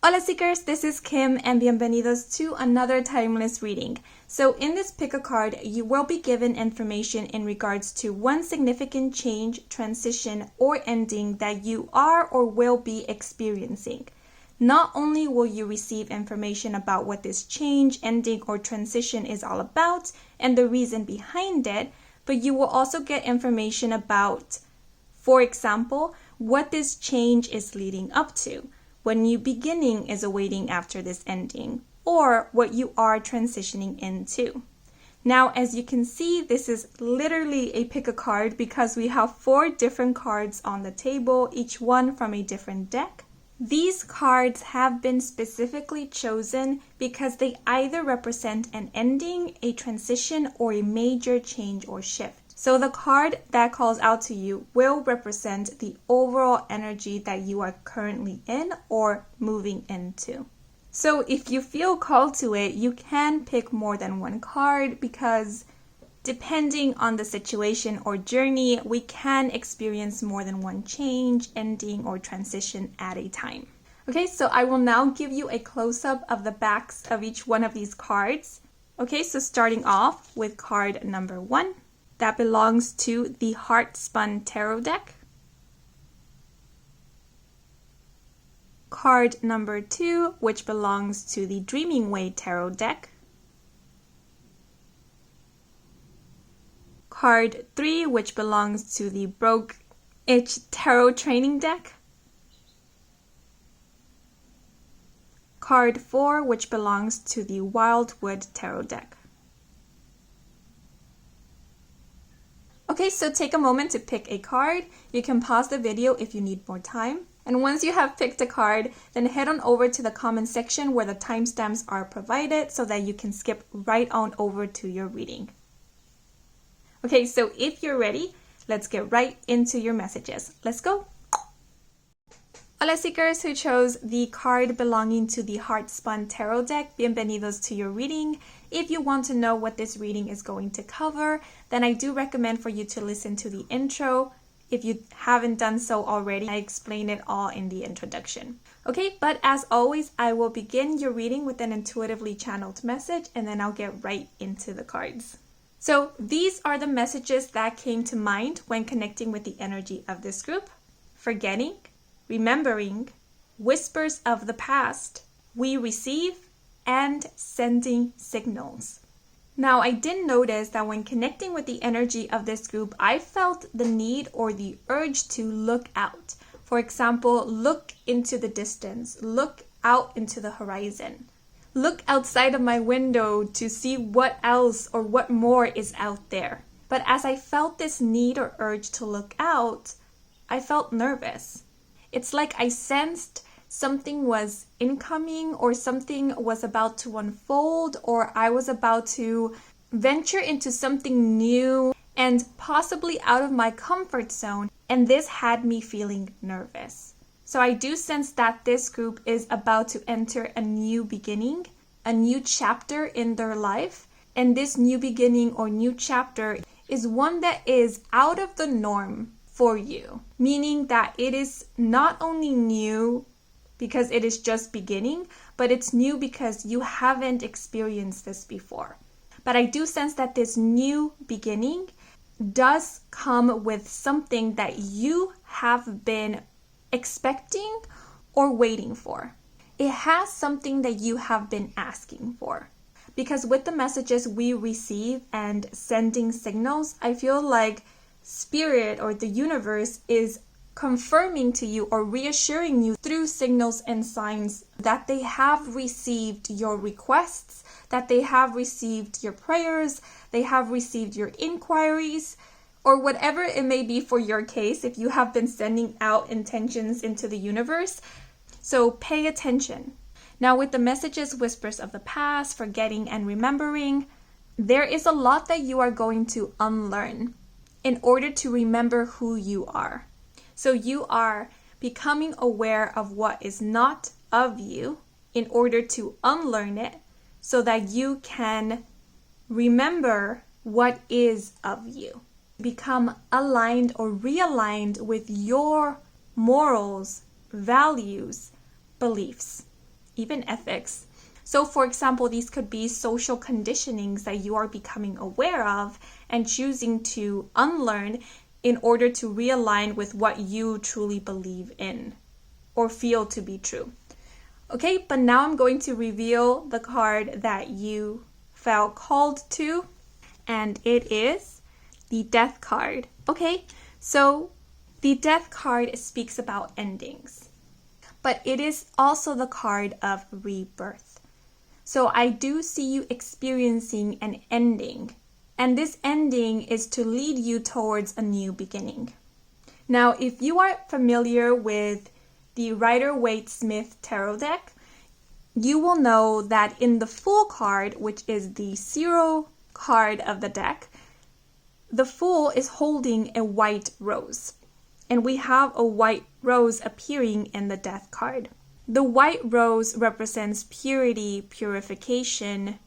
Hola seekers, this is Kim and bienvenidos to another timeless reading. So in this pick a card, you will be given information in regards to one significant change, transition, or ending that you are or will be experiencing. Not only will you receive information about what this change, ending, or transition is all about and the reason behind it, but you will also get information about, for example, what this change is leading up to, what new beginning is awaiting after this ending, or what you are transitioning into. Now, as you can see, this is literally a pick a card because we have 4 different cards on the table, each one from a different deck. These cards have been specifically chosen because they either represent an ending, a transition, or a major change or shift. So the card that calls out to you will represent the overall energy that you are currently in or moving into. So if you feel called to it, you can pick more than one card because depending on the situation or journey, we can experience more than one change, ending, or transition at a time. Okay, so I will now give you a close-up of the backs of each one of these cards. Okay, so starting off with card number 1. That belongs to the Heart Spun Tarot deck. Card number 2, which belongs to the Dreaming Way Tarot deck. Card 3, which belongs to the Broke Itch Tarot Training deck. Card 4, which belongs to the Wildwood Tarot deck. Okay, so take a moment to pick a card. You can pause the video if you need more time. And once you have picked a card, then head on over to the comment section where the timestamps are provided so that you can skip right on over to your reading. Okay, so if you're ready, let's get right into your messages. Let's go! Hola seekers who chose the card belonging to the Heart Spun Tarot deck, bienvenidos to your reading. If you want to know what this reading is going to cover, then I do recommend for you to listen to the intro. If you haven't done so already, I explain it all in the introduction. Okay, but as always, I will begin your reading with an intuitively channeled message and then I'll get right into the cards. So these are the messages that came to mind when connecting with the energy of this group. Forgetting, remembering, whispers of the past, we receive, and sending signals. Now, I did notice that when connecting with the energy of this group, I felt the need or the urge to look out. For example, look into the distance, look out into the horizon, look outside of my window to see what else or what more is out there. But as I felt this need or urge to look out, I felt nervous. It's like I sensed something was incoming or something was about to unfold or I was about to venture into something new and possibly out of my comfort zone, and this had me feeling nervous. So I do sense that this group is about to enter a new beginning, a new chapter in their life, and this new beginning or new chapter is one that is out of the norm for you, meaning that it is not only new because it is just beginning, but it's new because you haven't experienced this before. But I do sense that this new beginning does come with something that you have been expecting or waiting for. It has something that you have been asking for. Because with the messages we receive and sending signals, I feel like Spirit or the universe is confirming to you or reassuring you through signals and signs that they have received your requests, that they have received your prayers, they have received your inquiries, or whatever it may be for your case if you have been sending out intentions into the universe. So pay attention. Now with the messages, whispers of the past, forgetting and remembering, there is a lot that you are going to unlearn in order to remember who you are. So you are becoming aware of what is not of you in order to unlearn it so that you can remember what is of you. Become aligned or realigned with your morals, values, beliefs. even ethics. So for example, these could be social conditionings that you are becoming aware of and choosing to unlearn in order to realign with what you truly believe in or feel to be true. Okay, but now I'm going to reveal the card that you felt called to, and it is the Death card. Okay, so the Death card speaks about endings, but it is also the card of rebirth. So I do see you experiencing an ending, and this ending is to lead you towards a new beginning. Now, if you are familiar with the Rider-Waite-Smith tarot deck, you will know that in the Fool card, which is the 0 card of the deck, the Fool is holding a white rose. And we have a white rose appearing in the Death card. The white rose represents purity, purification,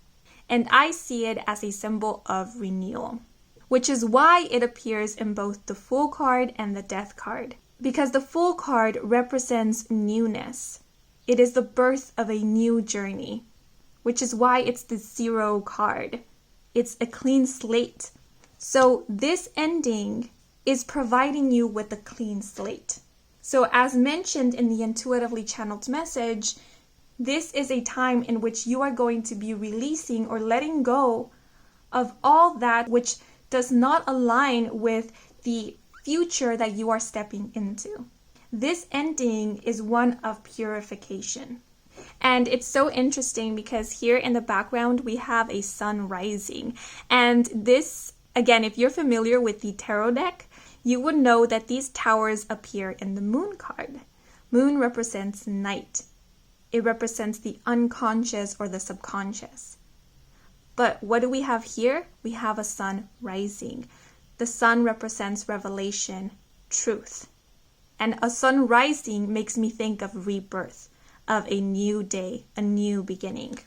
and I see it as a symbol of renewal, which is why it appears in both the Fool card and the Death card. Because the Fool card represents newness. It is the birth of a new journey, which is why it's the 0 card. It's a clean slate. So this ending is providing you with a clean slate. So as mentioned in the intuitively channeled message, this is a time in which you are going to be releasing or letting go of all that which does not align with the future that you are stepping into. This ending is one of purification. And it's so interesting because here in the background we have a sun rising. And this, again, if you're familiar with the tarot deck, you would know that these towers appear in the Moon card. Moon represents night. It represents the unconscious or the subconscious. But what do we have here? We have a sun rising. The sun represents revelation, truth. And a sun rising makes me think of rebirth, of a new day, a new beginning.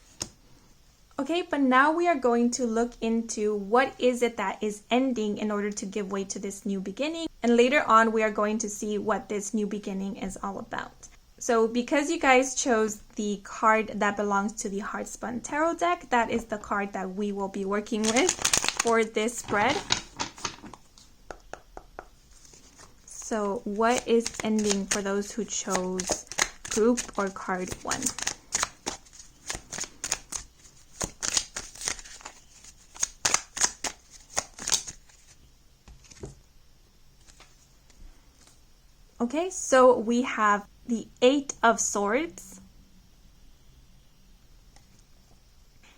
Okay, but now we are going to look into what is it that is ending in order to give way to this new beginning. And later on, we are going to see what this new beginning is all about. So because you guys chose the card that belongs to the Heartspun Tarot deck, that is the card that we will be working with for this spread. So what is ending for those who chose group or card 1? Okay, so we have the 8 of Swords.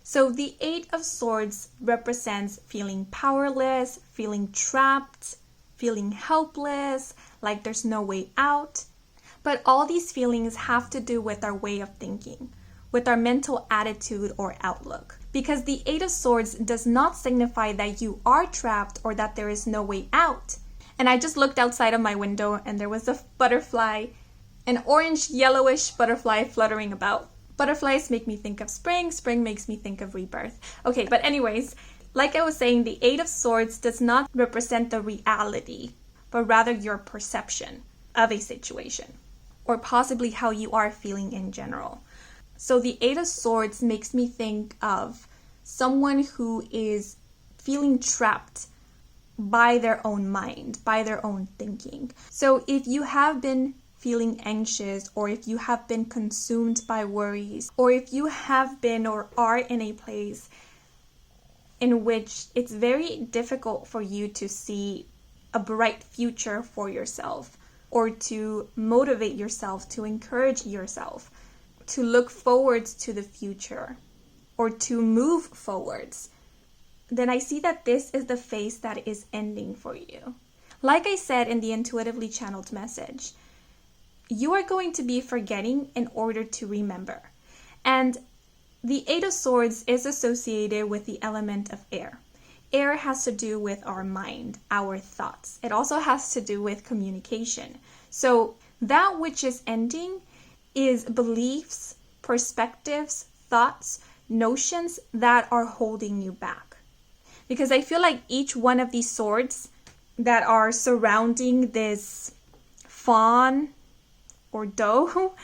So the 8 of Swords represents feeling powerless, feeling trapped, feeling helpless, like there's no way out. But all these feelings have to do with our way of thinking, with our mental attitude or outlook. Because the 8 of Swords does not signify that you are trapped or that there is no way out. And I just looked outside of my window and there was a butterfly, an orange yellowish butterfly fluttering about. Butterflies make me think of spring, spring makes me think of rebirth. Okay, but anyways, like I was saying, the 8 of Swords does not represent the reality, but rather your perception of a situation, or possibly how you are feeling in general. So the 8 of Swords makes me think of someone who is feeling trapped by their own mind, by their own thinking. So if you have been feeling anxious, or if you have been consumed by worries, or if you have been or are in a place in which it's very difficult for you to see a bright future for yourself, or to motivate yourself, to encourage yourself, to look forward to the future, or to move forwards, then I see that this is the phase that is ending for you. Like I said in the intuitively channeled message, you are going to be forgetting in order to remember. And the 8 of Swords is associated with the element of air. Air has to do with our mind, our thoughts. It also has to do with communication. So that which is ending is beliefs, perspectives, thoughts, notions that are holding you back. Because I feel like each one of these swords that are surrounding this fawn or doe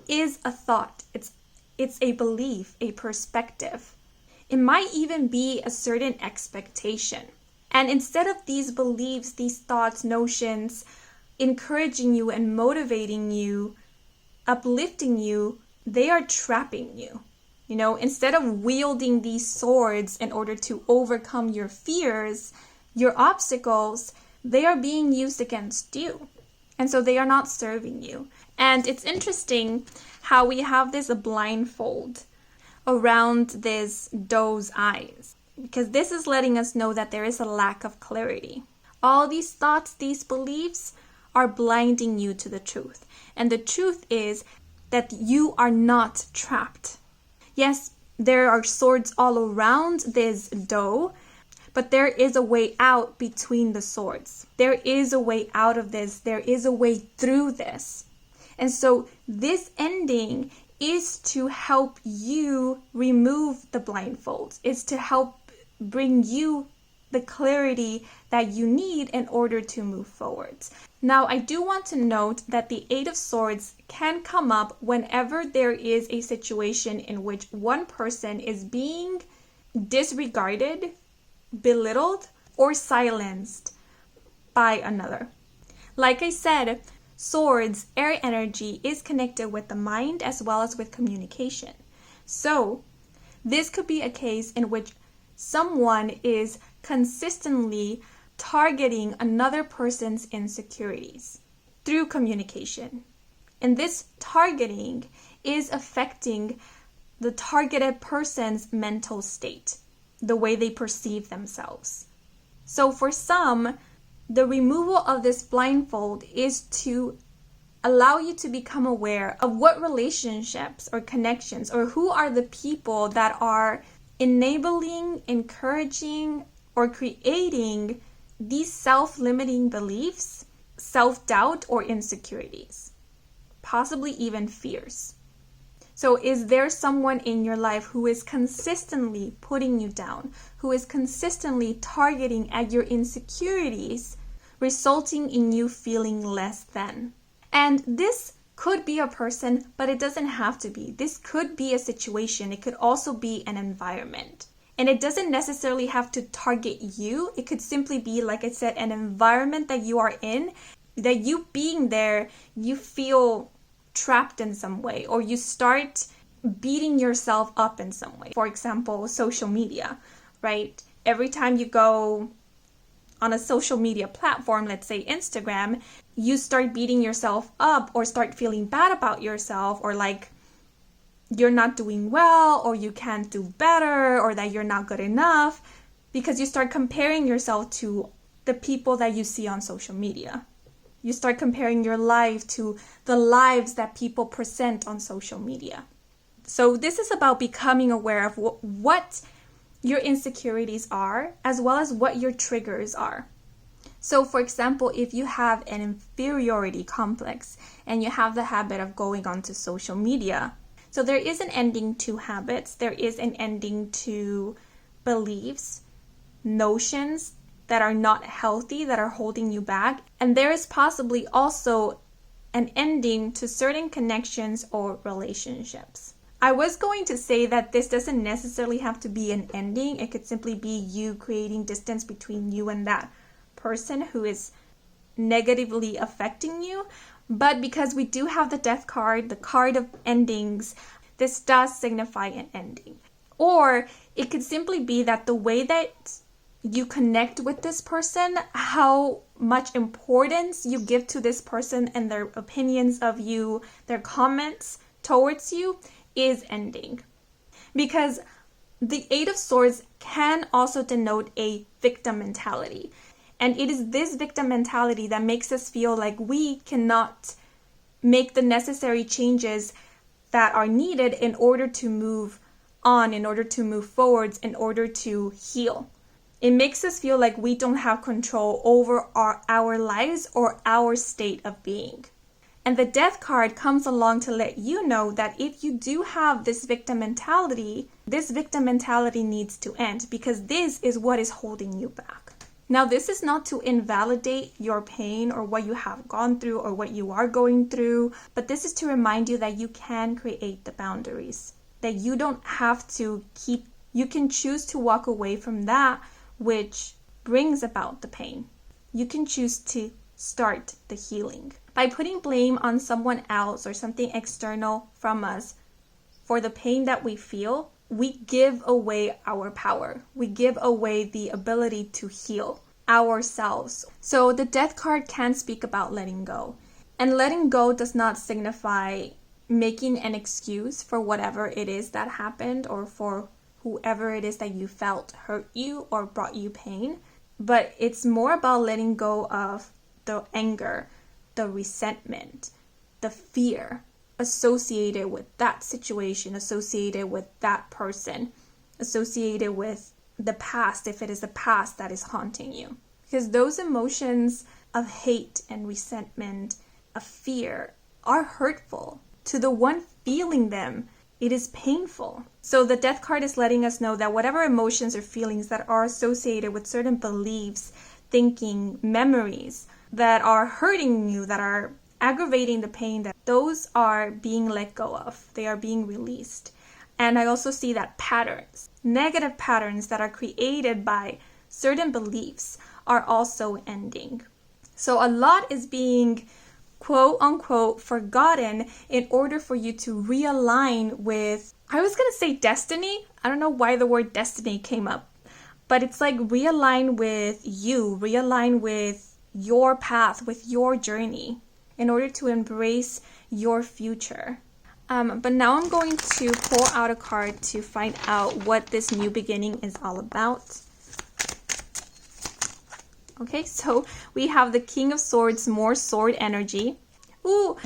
is a thought. It's a belief, a perspective. It might even be a certain expectation. And instead of these beliefs, these thoughts, notions, encouraging you and motivating you, uplifting you, they are trapping you. Instead of wielding these swords in order to overcome your fears, your obstacles, they are being used against you. And so they are not serving you. And it's interesting how we have this blindfold around this doe's eyes, because this is letting us know that there is a lack of clarity. All these thoughts, these beliefs are blinding you to the truth. And the truth is that you are not trapped. Yes, there are swords all around this doe, but there is a way out between the swords. There is a way out of this. There is a way through this. And so this ending is to help you remove the blindfolds. It's to help bring you the clarity that you need in order to move forwards. Now, I do want to note that the Eight of Swords can come up whenever there is a situation in which one person is being disregarded, belittled, or silenced by another. Like I said, swords, air energy, is connected with the mind as well as with communication. So, this could be a case in which someone is consistently targeting another person's insecurities through communication. And this targeting is affecting the targeted person's mental state, the way they perceive themselves. So for some, the removal of this blindfold is to allow you to become aware of what relationships or connections or who are the people that are enabling, encouraging, or creating these self-limiting beliefs, self-doubt, or insecurities, possibly even fears. So is there someone in your life who is consistently putting you down, who is consistently targeting at your insecurities, resulting in you feeling less than? And this could be a person, but it doesn't have to be. This could be a situation. It could also be an environment. And it doesn't necessarily have to target you. It could simply be, like I said, an environment that you are in, that you being there, you feel trapped in some way, or you start beating yourself up in some way. For example, social media, right? Every time you go on a social media platform, let's say Instagram, you start beating yourself up or start feeling bad about yourself, or like you're not doing well, or you can't do better, or that you're not good enough, because you start comparing yourself to the people that you see on social media. You start comparing your life to the lives that people present on social media. So this is about becoming aware of what your insecurities are, as well as what your triggers are. So for example, if you have an inferiority complex and you have the habit of going onto social media, so there is an ending to habits, there is an ending to beliefs, notions that are not healthy, that are holding you back. And there is possibly also an ending to certain connections or relationships. I was going to say that this doesn't necessarily have to be an ending. It could simply be you creating distance between you and that person who is negatively affecting you. But because we do have the Death card, the card of endings, this does signify an ending. Or it could simply be that the way that you connect with this person, how much importance you give to this person and their opinions of you, their comments towards you, is ending. Because the Eight of Swords can also denote a victim mentality. And it is this victim mentality that makes us feel like we cannot make the necessary changes that are needed in order to move on, in order to move forwards, in order to heal. It makes us feel like we don't have control over our lives or our state of being. And the Death card comes along to let you know that if you do have this victim mentality needs to end, because this is what is holding you back. Now, this is not to invalidate your pain or what you have gone through or what you are going through, but this is to remind you that you can create the boundaries. that you don't have to keep, you can choose to walk away from that which brings about the pain. You can choose to start the healing. By putting blame on someone else or something external from us for the pain that we feel, we give away our power. We give away the ability to heal ourselves. So the Death card can speak about letting go. And letting go does not signify making an excuse for whatever it is that happened or for whoever it is that you felt hurt you or brought you pain. But it's more about letting go of the anger, the resentment, the fear associated with that situation, associated with that person, associated with the past, if it is the past that is haunting you. Because those emotions of hate and resentment, of fear, are hurtful. To the one feeling them, it is painful. So the Death card is letting us know that whatever emotions or feelings that are associated with certain beliefs, thinking, memories that are hurting you, that are aggravating the pain, that those are being let go of. They are being released. And I also see that patterns, negative patterns that are created by certain beliefs are also ending. So a lot is being quote unquote forgotten in order for you to realign with, I was going to say destiny. I don't know why the word destiny came up, but it's like realign with you, realign with your path, with your journey in order to embrace your future. But now I'm going to pull out a card to find out what this new beginning is all about. Okay, so we have the King of Swords, more sword energy. Ooh,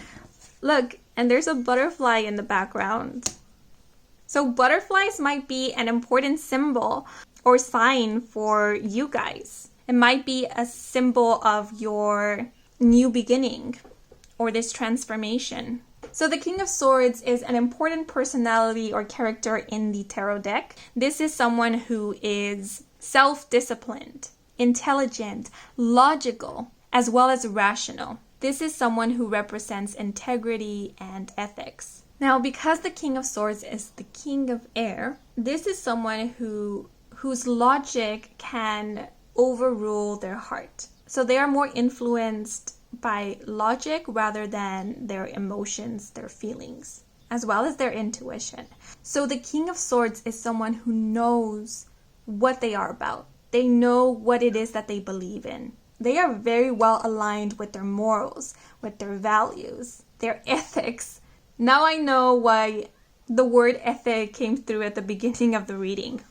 look, and there's a butterfly in the background. So butterflies might be an important symbol or sign for you guys. It might be a symbol of your new beginning or this transformation. So the King of Swords is an important personality or character in the tarot deck. This is someone who is self-disciplined, intelligent, logical, as well as rational. This is someone who represents integrity and ethics. Now, because the King of Swords is the King of Air, this is someone whose logic can overrule their heart. So they are more influenced by logic rather than their emotions, their feelings, as well as their intuition. So the King of Swords is someone who knows what they are about. They know what it is that they believe in. They are very well aligned with their morals, with their values, their ethics. Now I know why the word ethic came through at the beginning of the reading.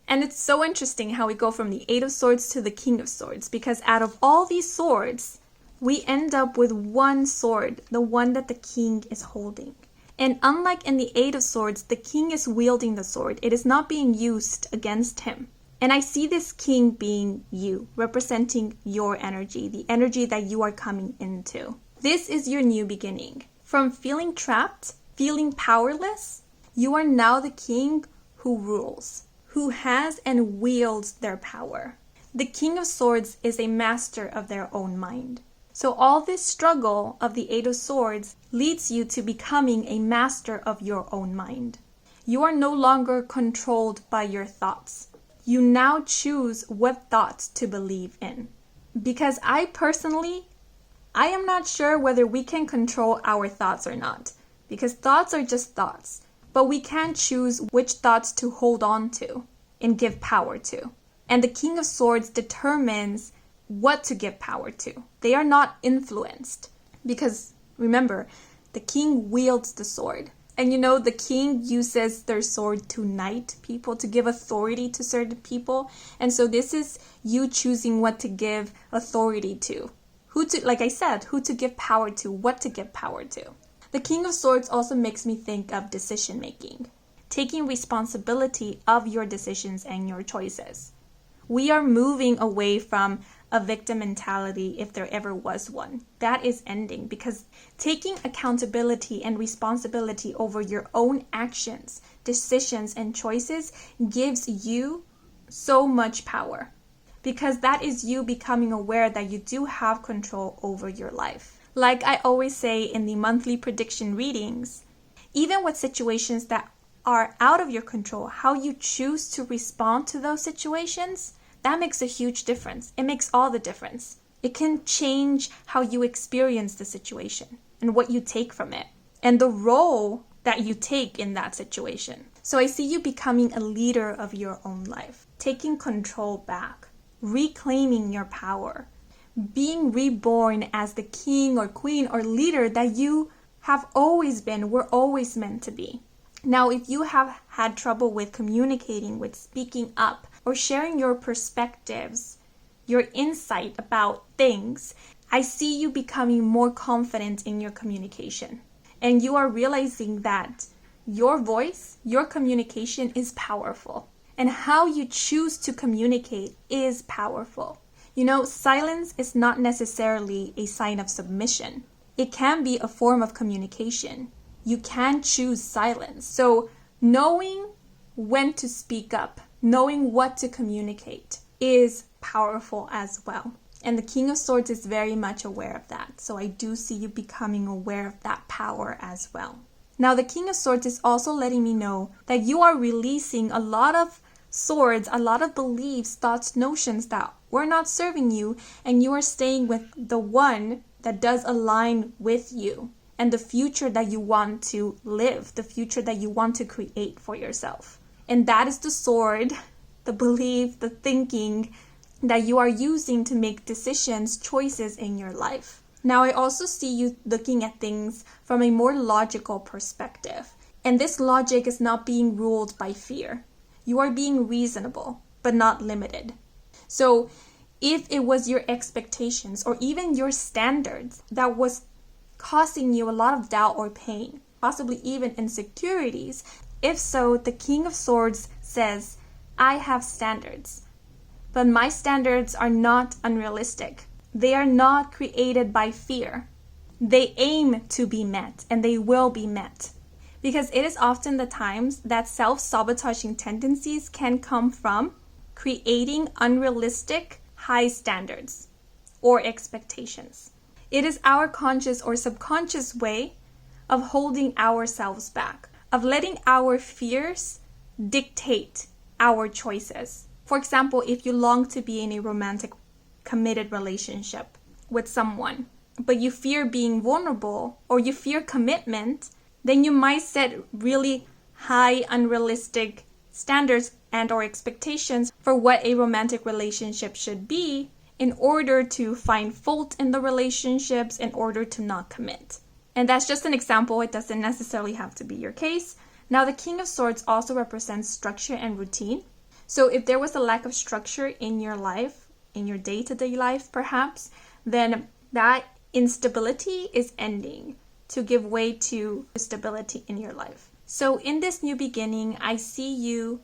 And it's so interesting how we go from the Eight of Swords to the King of Swords, because out of all these swords, we end up with one sword, the one that the king is holding. And unlike in the Eight of Swords, the king is wielding the sword. It is not being used against him. And I see this king being you, representing your energy, the energy that you are coming into. This is your new beginning. From feeling trapped, feeling powerless, you are now the king who rules, who has and wields their power. The King of Swords is a master of their own mind. So all this struggle of the Eight of Swords leads you to becoming a master of your own mind. You are no longer controlled by your thoughts. You now choose what thoughts to believe in. Because I am not sure whether we can control our thoughts or not. Because thoughts are just thoughts. But we can choose which thoughts to hold on to and give power to. And the King of Swords determines what to give power to. They are not influenced. Because remember, the king wields the sword. And the king uses their sword to knight people, to give authority to certain people. And so this is you choosing what to give authority to. Who to give power to, what to give power to. The King of Swords also makes me think of decision making. Taking responsibility of your decisions and your choices. We are moving away from a victim mentality, if there ever was one. That is ending, because taking accountability and responsibility over your own actions, decisions, and choices gives you so much power, because that is you becoming aware that you do have control over your life. Like I always say in the monthly prediction readings, even with situations that are out of your control, how you choose to respond to those situations, that makes a huge difference. It makes all the difference. It can change how you experience the situation and what you take from it and the role that you take in that situation. So I see you becoming a leader of your own life, taking control back, reclaiming your power, being reborn as the king or queen or leader that you have always been, were always meant to be. Now, if you have had trouble with communicating, with speaking up, or sharing your perspectives, your insight about things, I see you becoming more confident in your communication. And you are realizing that your voice, your communication is powerful. And how you choose to communicate is powerful. You know, silence is not necessarily a sign of submission. It can be a form of communication. You can choose silence. So knowing when to speak up, knowing what to communicate is powerful as well. And the King of Swords is very much aware of that. So I do see you becoming aware of that power as well. Now, the King of Swords is also letting me know that you are releasing a lot of swords, a lot of beliefs, thoughts, notions that were not serving you, and you are staying with the one that does align with you and the future that you want to live, the future that you want to create for yourself. And that is the sword, the belief, the thinking that you are using to make decisions, choices in your life. Now, I also see you looking at things from a more logical perspective. And this logic is not being ruled by fear. You are being reasonable, but not limited. So if it was your expectations or even your standards that was causing you a lot of doubt or pain, possibly even insecurities, if so, the King of Swords says, I have standards, but my standards are not unrealistic. They are not created by fear. They aim to be met, and they will be met. Because it is often the times that self-sabotaging tendencies can come from creating unrealistic high standards or expectations. It is our conscious or subconscious way of holding ourselves back, of letting our fears dictate our choices. For example, if you long to be in a romantic, committed relationship with someone, but you fear being vulnerable or you fear commitment, then you might set really high, unrealistic standards and or expectations for what a romantic relationship should be in order to find fault in the relationships, in order to not commit. And that's just an example. It doesn't necessarily have to be your case. Now, the King of Swords also represents structure and routine. So if there was a lack of structure in your life, in your day-to-day life perhaps, then that instability is ending to give way to stability in your life. So in this new beginning, I see you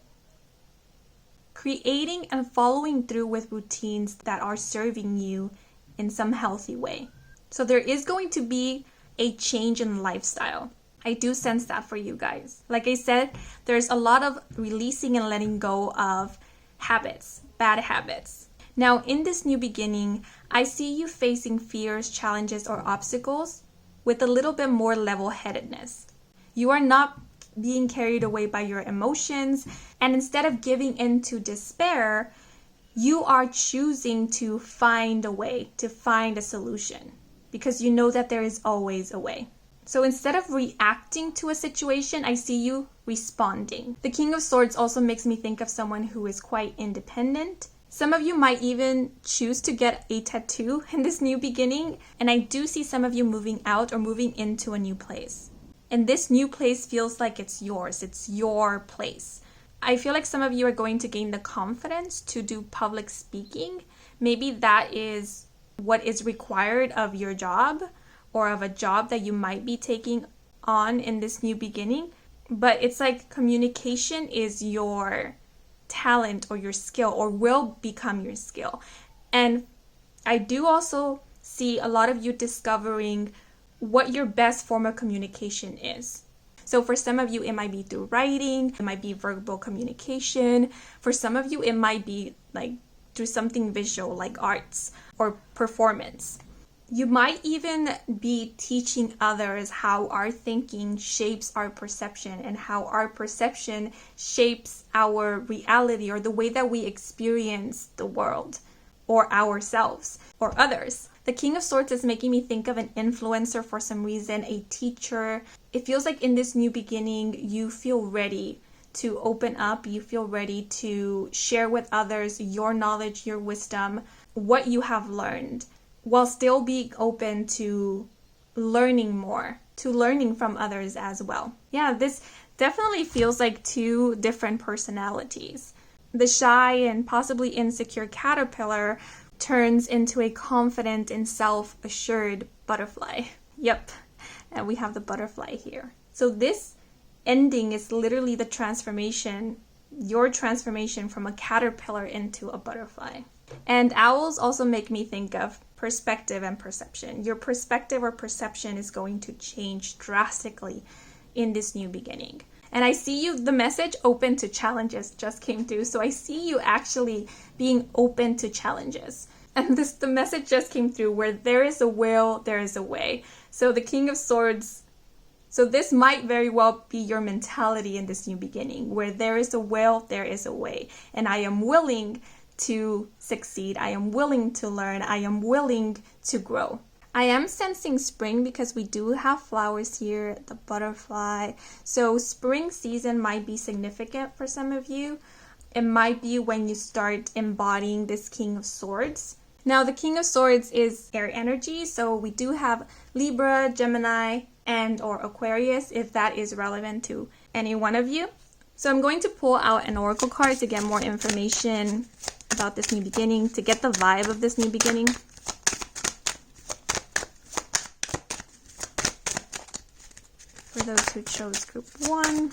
creating and following through with routines that are serving you in some healthy way. So there is going to be a change in lifestyle. I do sense that for you guys. Like I said, there's a lot of releasing and letting go of habits, bad habits. Now, in this new beginning, I see you facing fears, challenges, or obstacles with a little bit more level-headedness. You are not being carried away by your emotions, and instead of giving in to despair, you are choosing to find a way, to find a solution, because you know that there is always a way. So instead of reacting to a situation, I see you responding. The King of Swords also makes me think of someone who is quite independent. Some of you might even choose to get a tattoo in this new beginning, and I do see some of you moving out or moving into a new place. And this new place feels like it's yours. It's your place. I feel like some of you are going to gain the confidence to do public speaking. Maybe that is what is required of your job or of a job that you might be taking on in this new beginning. But it's like communication is your talent or your skill, or will become your skill. And I do also see a lot of you discovering what your best form of communication is. So for some of you, it might be through writing, it might be verbal communication. For some of you, it might be like through something visual like arts or performance. You might even be teaching others how our thinking shapes our perception and how our perception shapes our reality or the way that we experience the world or ourselves or others. The King of Swords is making me think of an influencer for some reason, a teacher. It feels like in this new beginning, you feel ready to open up. You feel ready to share with others your knowledge, your wisdom, what you have learned, while still being open to learning more, to learning from others as well. Yeah, this definitely feels like two different personalities. The shy and possibly insecure caterpillar turns into a confident and self-assured butterfly. Yep, and we have the butterfly here. So this ending is literally the transformation, your transformation from a caterpillar into a butterfly. And owls also make me think of perspective and perception. Your perspective or perception is going to change drastically in this new beginning. And I see you, the message open to challenges just came through. So I see you actually being open to challenges. And the message just came through, where there is a will, there is a way. So the King of Swords, so this might very well be your mentality in this new beginning, where there is a will, there is a way. And I am willing to succeed. I am willing to learn. I am willing to grow. I am sensing spring because we do have flowers here, the butterfly. So spring season might be significant for some of you. It might be when you start embodying this King of Swords. Now the King of Swords is air energy, so we do have Libra, Gemini, and or Aquarius, if that is relevant to any one of you. So I'm going to pull out an oracle card to get more information about this new beginning, to get the vibe of this new beginning. For those who chose group 1.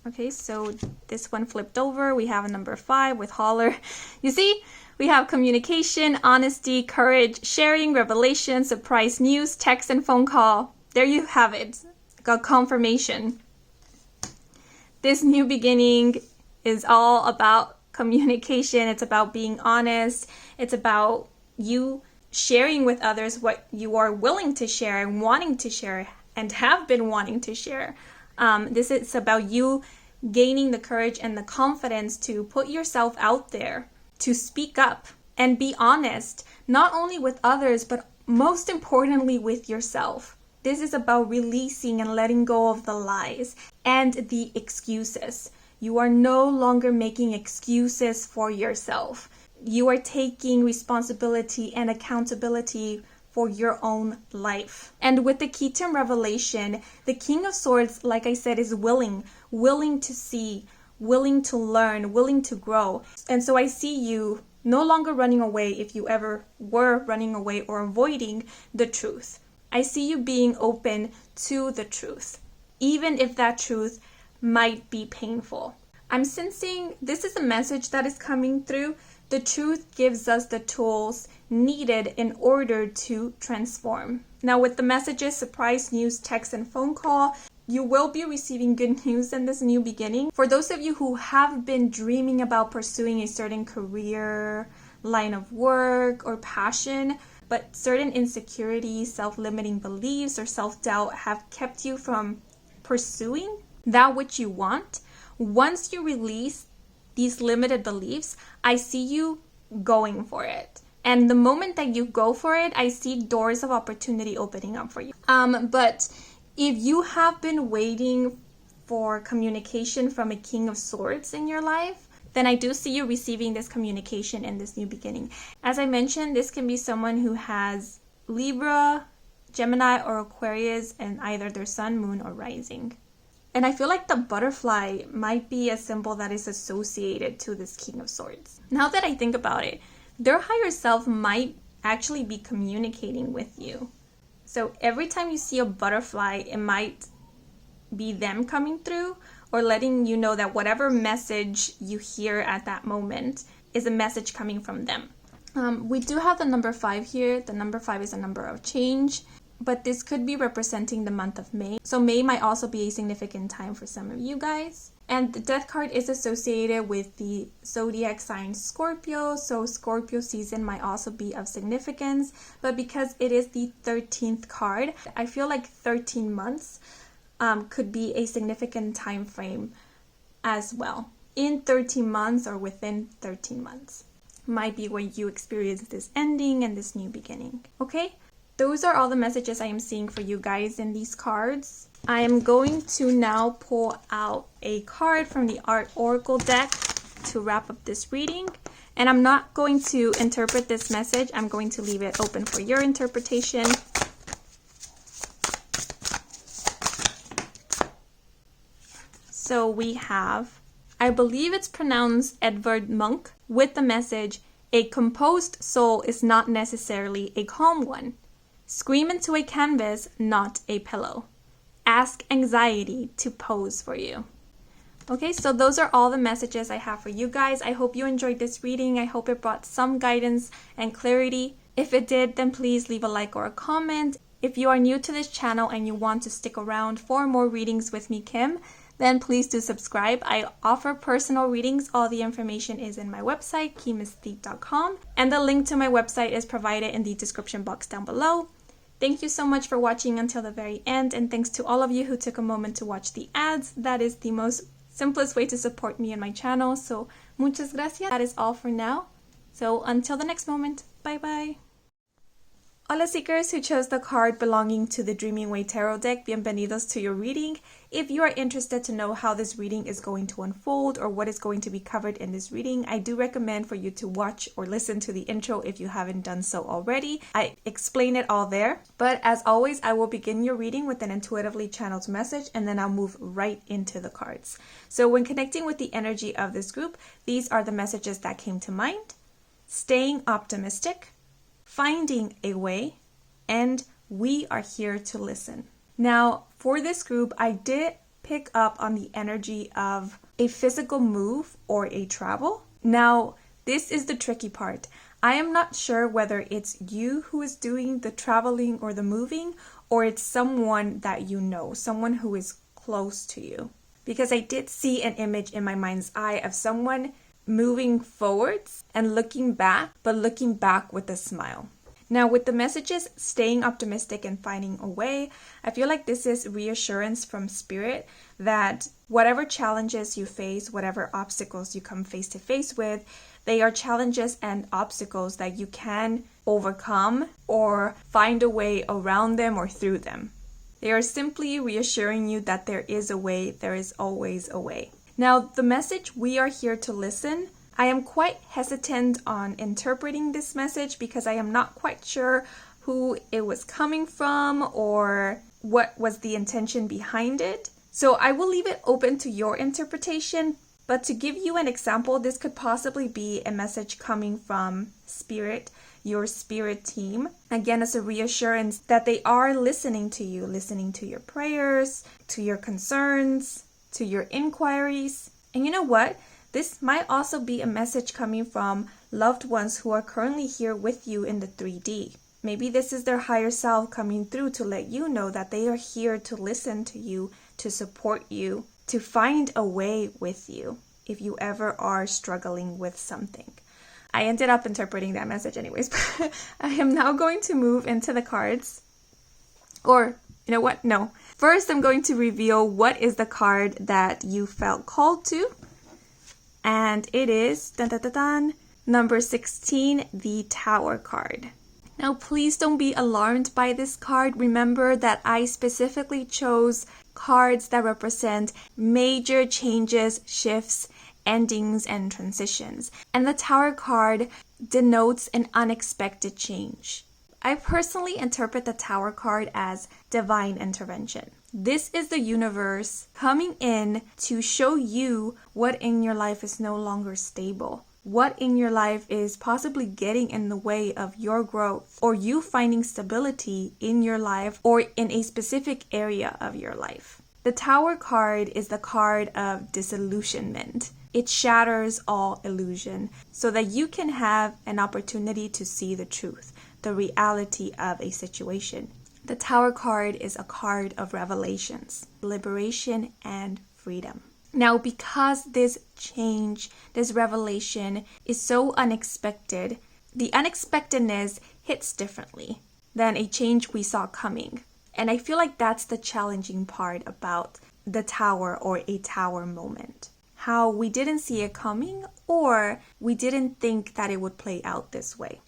Okay, so this one flipped over. We have a number 5 with holler. You see, we have communication, honesty, courage, sharing, revelation, surprise news, text, and phone call. There you have it. Got confirmation. This new beginning is all about communication. It's about being honest. It's about you sharing with others what you are willing to share and wanting to share and have been wanting to share. This is about you gaining the courage and the confidence to put yourself out there, to speak up and be honest, not only with others, but most importantly with yourself. This is about releasing and letting go of the lies and the excuses. You are no longer making excuses for yourself. You are taking responsibility and accountability for your own life. And with the key term revelation, the King of Swords, like I said, is willing to see, willing to learn, willing to grow. And so I see you no longer running away if you ever were running away or avoiding the truth. I see you being open to the truth, even if that truth might be painful. I'm sensing this is a message that is coming through. The truth gives us the tools needed in order to transform. Now with the messages, surprise news, text, and phone call, you will be receiving good news in this new beginning. For those of you who have been dreaming about pursuing a certain career, line of work, or passion, but certain insecurities, self-limiting beliefs, or self-doubt have kept you from pursuing that which you want, once you release these limited beliefs, I see you going for it. And the moment that you go for it, I see doors of opportunity opening up for you. But if you have been waiting for communication from a King of Swords in your life, then I do see you receiving this communication in this new beginning. As I mentioned, this can be someone who has Libra, Gemini, or Aquarius in either their sun, moon, or rising. And I feel like the butterfly might be a symbol that is associated to this King of Swords. Now that I think about it, their higher self might actually be communicating with you. So every time you see a butterfly, it might be them coming through or letting you know that whatever message you hear at that moment is a message coming from them. We do have the number 5 here. The number 5 is a number of change. but this could be representing the month of May. So May might also be a significant time for some of you guys. And the Death card is associated with the zodiac sign Scorpio, so Scorpio season might also be of significance. But because it is the 13th card, I feel like 13 months could be a significant time frame as well. In 13 months or within 13 months might be when you experience this ending and this new beginning. Okay, those are all the messages I am seeing for you guys in these cards. I am going to now pull out a card from the Art Oracle deck to wrap up this reading. And I'm not going to interpret this message. I'm going to leave it open for your interpretation. So we have, I believe it's pronounced Edvard Munch, with the message, a composed soul is not necessarily a calm one. Scream into a canvas, not a pillow. Ask anxiety to pose for you. Okay, so those are all the messages I have for you guys. I hope you enjoyed this reading. I hope it brought some guidance and clarity. If it did, then please leave a like or a comment. If you are new to this channel and you want to stick around for more readings with me, Kim, then please do subscribe. I offer personal readings. All the information is in my website, kimaesthete.com, and the link to my website is provided in the description box down below. Thank you so much for watching until the very end, and thanks to all of you who took a moment to watch the ads. That is the most simplest way to support me and my channel, so muchas gracias. That is all for now. So until the next moment, bye bye. Hola seekers who chose the card belonging to the Dreaming Way Tarot deck, bienvenidos to your reading. If you are interested to know how this reading is going to unfold or what is going to be covered in this reading, I do recommend for you to watch or listen to the intro if you haven't done so already. I explain it all there. But as always, I will begin your reading with an intuitively channeled message and then I'll move right into the cards. So when connecting with the energy of this group, these are the messages that came to mind. Staying optimistic, finding a way, and we are here to listen. Now, for this group, I did pick up on the energy of a physical move or a travel. Now, this is the tricky part. I am not sure whether it's you who is doing the traveling or the moving, or it's someone that you know, someone who is close to you. Because I did see an image in my mind's eye of someone moving forwards and looking back, but looking back with a smile. Now with the messages, staying optimistic and finding a way, I feel like this is reassurance from spirit that whatever challenges you face, whatever obstacles you come face to face with, they are challenges and obstacles that you can overcome or find a way around them or through them. They are simply reassuring you that there is a way, there is always a way. Now, the message, we are here to listen. I am quite hesitant on interpreting this message because I am not quite sure who it was coming from or what was the intention behind it. So I will leave it open to your interpretation. But to give you an example, this could possibly be a message coming from spirit, your spirit team. Again, as a reassurance that they are listening to you, listening to your prayers, to your concerns, to your inquiries. And you know what? This might also be a message coming from loved ones who are currently here with you in the 3D. Maybe this is their higher self coming through to let you know that they are here to listen to you, to support you, to find a way with you if you ever are struggling with something. I ended up interpreting that message anyways, but I am now going to move into the cards. Or, you know what? No. First, I'm going to reveal what is the card that you felt called to. And it is, dun, dun, dun, dun, number 16, the Tower card. Now, please don't be alarmed by this card. Remember that I specifically chose cards that represent major changes, shifts, endings, and transitions. And the Tower card denotes an unexpected change. I personally interpret the Tower card as divine intervention. This is the universe coming in to show you what in your life is no longer stable, what in your life is possibly getting in the way of your growth, or you finding stability in your life or in a specific area of your life. The Tower card is the card of disillusionment. It shatters all illusion so that you can have an opportunity to see the truth, the reality of a situation. The Tower card is a card of revelations, liberation, and freedom. Now, because this change, this revelation is so unexpected, the unexpectedness hits differently than a change we saw coming. And I feel like that's the challenging part about the Tower or a Tower moment. How we didn't see it coming, or we didn't think that it would play out this way.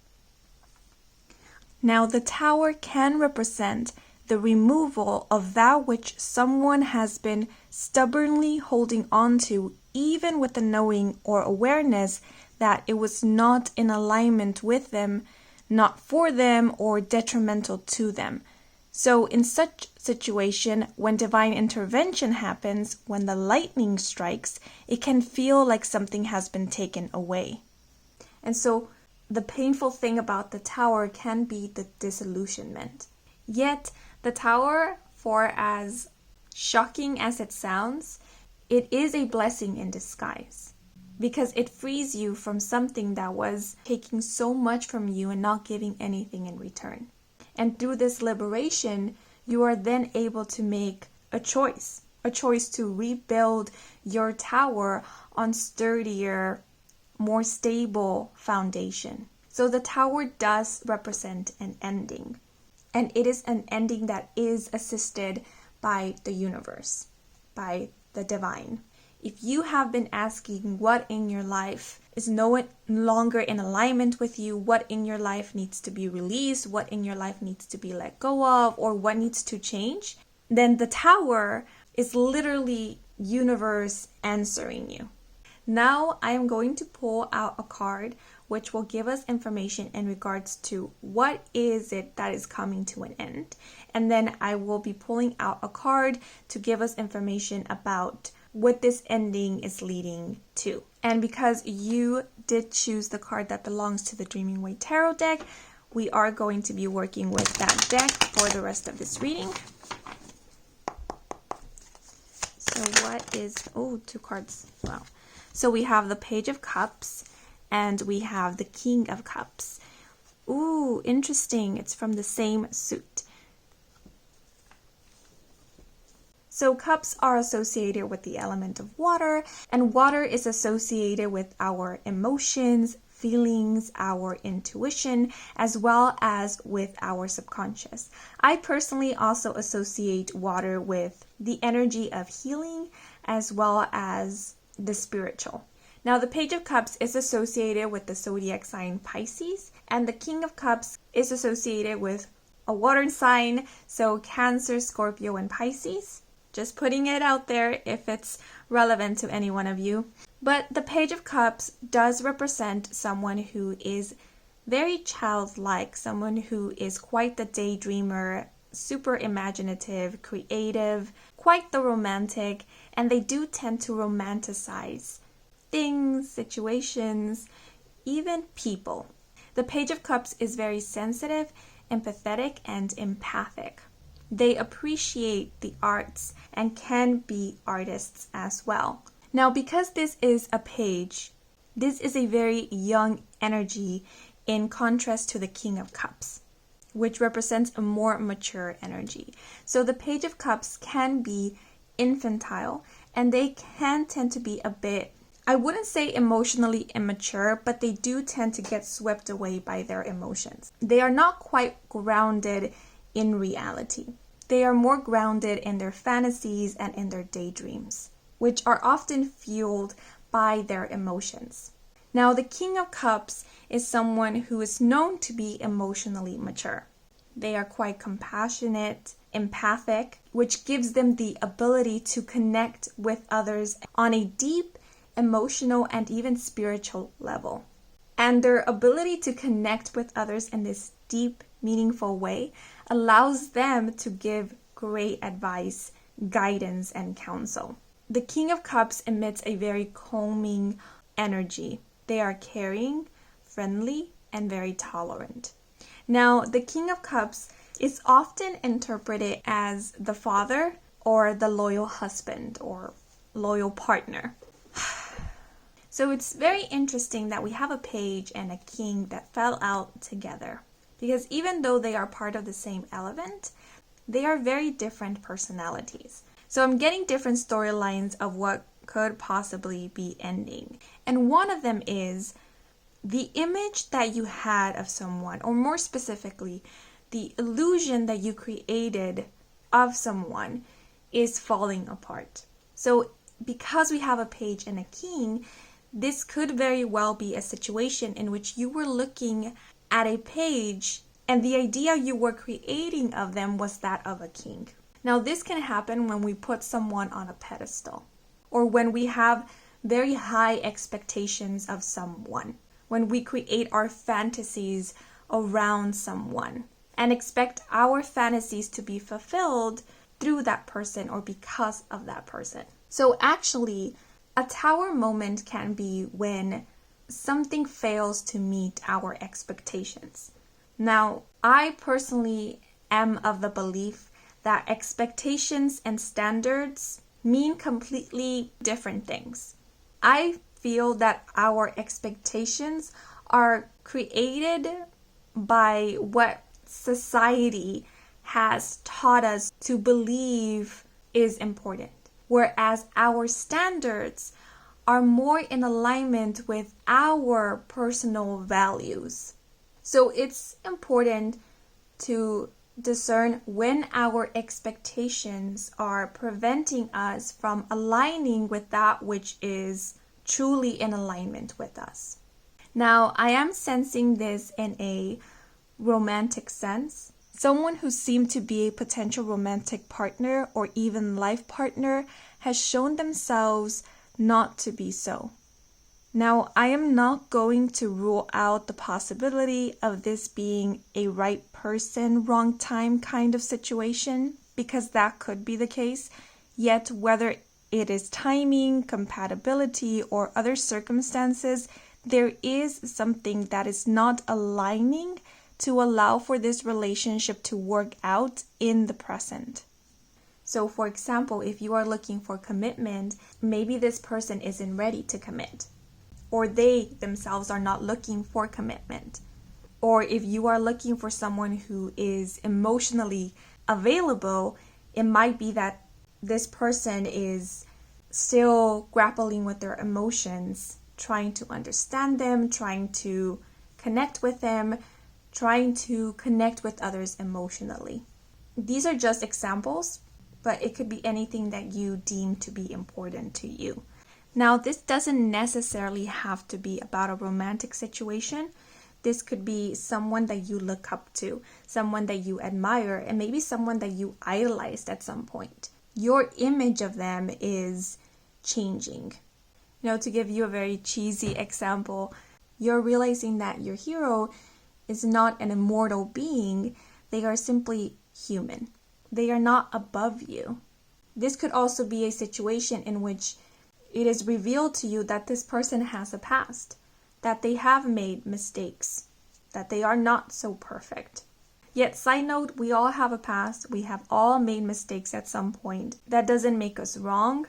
Now, the Tower can represent the removal of that which someone has been stubbornly holding on to, even with the knowing or awareness that it was not in alignment with them, not for them, or detrimental to them. So in such situation, when divine intervention happens, when the lightning strikes, it can feel like something has been taken away. And so the painful thing about the Tower can be the disillusionment. Yet, the Tower, for as shocking as it sounds, it is a blessing in disguise. Because it frees you from something that was taking so much from you and not giving anything in return. And through this liberation, you are then able to make a choice to rebuild your tower on sturdier, more stable foundation. So the Tower does represent an ending. And it is an ending that is assisted by the universe, by the divine. If you have been asking what in your life is no longer in alignment with you, what in your life needs to be released, what in your life needs to be let go of, or what needs to change, then the Tower is literally universe answering you. Now I am going to pull out a card which will give us information in regards to what is it that is coming to an end. And then I will be pulling out a card to give us information about what this ending is leading to. And because you did choose the card that belongs to the Dreaming Way Tarot deck, we are going to be working with that deck for the rest of this reading. So what is, two cards, wow. So we have the Page of Cups and we have the King of Cups. Ooh, interesting. It's from the same suit. So cups are associated with the element of water, and water is associated with our emotions, feelings, our intuition, as well as with our subconscious. I personally also associate water with the energy of healing as well as the spiritual. Now, the Page of Cups is associated with the zodiac sign Pisces, and the King of Cups is associated with a water sign, so Cancer, Scorpio, and Pisces. Just putting it out there if it's relevant to any one of you. But the Page of Cups does represent someone who is very childlike, someone who is quite the daydreamer, super imaginative, creative, quite the romantic, and they do tend to romanticize things, situations, even people. The Page of Cups is very sensitive, empathetic, and empathic. They appreciate the arts and can be artists as well. Now, because this is a page, this is a very young energy in contrast to the King of Cups, which represents a more mature energy. So the Page of Cups can be infantile, and they can tend to be a bit, I wouldn't say emotionally immature, but they do tend to get swept away by their emotions. They are not quite grounded in reality. They are more grounded in their fantasies and in their daydreams, which are often fueled by their emotions. Now, the King of Cups is someone who is known to be emotionally mature. They are quite compassionate, empathic, which gives them the ability to connect with others on a deep, emotional, and even spiritual level. And their ability to connect with others in this deep, meaningful way allows them to give great advice, guidance, and counsel. The King of Cups emits a very calming energy. They are caring, friendly, and very tolerant. Now, the King of Cups is often interpreted as the father or the loyal husband or loyal partner. So it's very interesting that we have a page and a king that fell out together. Because even though they are part of the same element, they are very different personalities. So I'm getting different storylines of what could possibly be ending. And one of them is the image that you had of someone, or more specifically, the illusion that you created of someone is falling apart. So because we have a page and a king, this could very well be a situation in which you were looking at a page and the idea you were creating of them was that of a king. Now, this can happen when we put someone on a pedestal, or when we have very high expectations of someone, when we create our fantasies around someone and expect our fantasies to be fulfilled through that person or because of that person. So actually, a tower moment can be when something fails to meet our expectations. Now, I personally am of the belief that expectations and standards mean completely different things. I feel that our expectations are created by what society has taught us to believe is important, whereas our standards are more in alignment with our personal values. So it's important to discern when our expectations are preventing us from aligning with that which is truly in alignment with us. Now, I am sensing this in a romantic sense. Someone who seemed to be a potential romantic partner or even life partner has shown themselves not to be so. Now, I am not going to rule out the possibility of this being a right person, wrong time kind of situation, because that could be the case. Yet, whether it is timing, compatibility, or other circumstances, there is something that is not aligning to allow for this relationship to work out in the present. So, for example, if you are looking for commitment, maybe this person isn't ready to commit, or they themselves are not looking for commitment. Or if you are looking for someone who is emotionally available, it might be that this person is still grappling with their emotions, trying to understand them, trying to connect with them, trying to connect with others emotionally. These are just examples, but it could be anything that you deem to be important to you. Now, this doesn't necessarily have to be about a romantic situation. This could be someone that you look up to, someone that you admire, and maybe someone that you idolized at some point. Your image of them is changing. To give you a very cheesy example, you're realizing that your hero is not an immortal being. They are simply human. They are not above you. This could also be a situation in which it is revealed to you that this person has a past, that they have made mistakes, that they are not so perfect. Yet, side note, we all have a past. We have all made mistakes at some point. That doesn't make us wrong,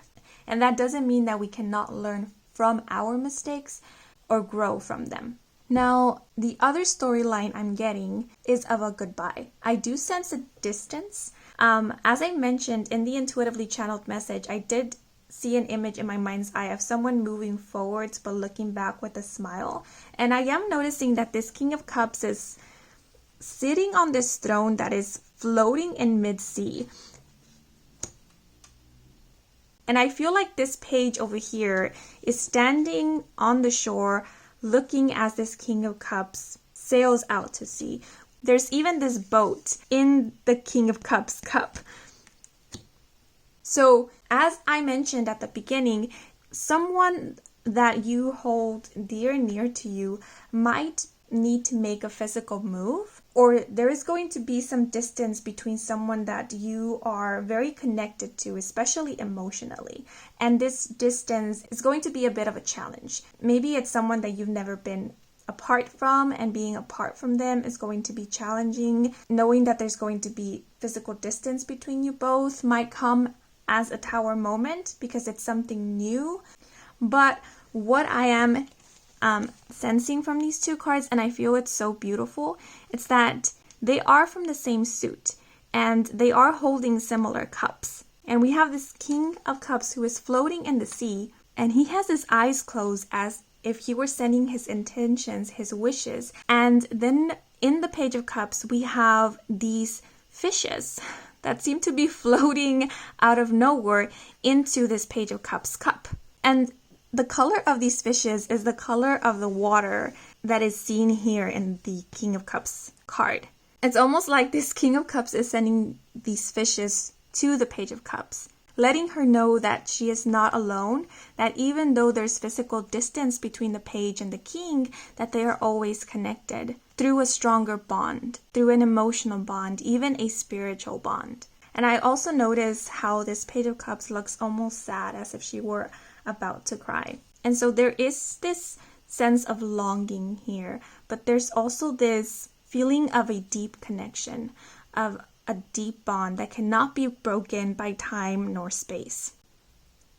and that doesn't mean that we cannot learn from our mistakes or grow from them. Now, the other storyline I'm getting is of a goodbye. I do sense a distance. As I mentioned in the intuitively channeled message, I did see an image in my mind's eye of someone moving forwards but looking back with a smile. And I am noticing that this King of Cups is sitting on this throne that is floating in mid-sea. And I feel like this page over here is standing on the shore looking as this King of Cups sails out to sea. There's even this boat in the King of Cups cup. So, as I mentioned at the beginning, someone that you hold dear and near to you might need to make a physical move, or there is going to be some distance between someone that you are very connected to, especially emotionally. And this distance is going to be a bit of a challenge. Maybe it's someone that you've never been apart from, and being apart from them is going to be challenging. Knowing that there's going to be physical distance between you both might come as a tower moment because it's something new. But what I am sensing from these two cards, and I feel it's so beautiful, it's that they are from the same suit and they are holding similar cups. And we have this King of Cups who is floating in the sea, and he has his eyes closed as if he were sending his intentions, his wishes. And then in the Page of Cups, we have these fishes that seem to be floating out of nowhere into this Page of Cups cup. And the color of these fishes is the color of the water that is seen here in the King of Cups card. It's almost like this King of Cups is sending these fishes to the Page of Cups, letting her know that she is not alone, that even though there's physical distance between the page and the king, that they are always connected through a stronger bond, through an emotional bond, even a spiritual bond. And I also notice how this Page of Cups looks almost sad, as if she were about to cry. And so there is this sense of longing here, but there's also this feeling of a deep connection, of a deep bond that cannot be broken by time nor space.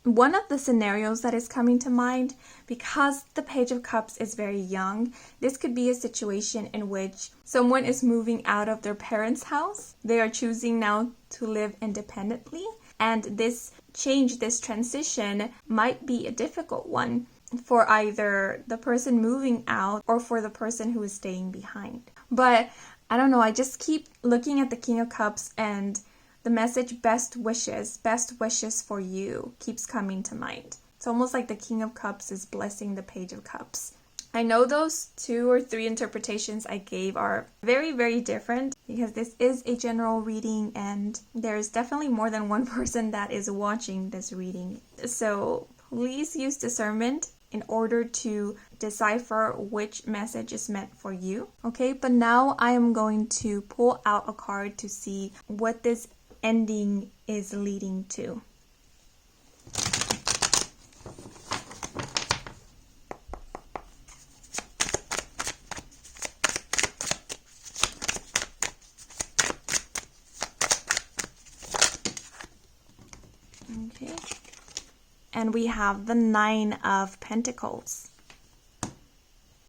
One of the scenarios that is coming to mind, because the Page of Cups is very young, this could be a situation in which someone is moving out of their parents' house. They are choosing now to live independently, and this change, this transition might be a difficult one for either the person moving out or for the person who is staying behind. But I don't know, I just keep looking at the King of Cups, and the message best wishes for you keeps coming to mind. It's almost like the King of Cups is blessing the Page of Cups. I know those 2 or 3 interpretations I gave are very, very different, because this is a general reading and there's definitely more than one person that is watching this reading. So please use discernment in order to decipher which message is meant for you. Okay, but now I am going to pull out a card to see what this ending is leading to. Okay. And we have the 9 of Pentacles.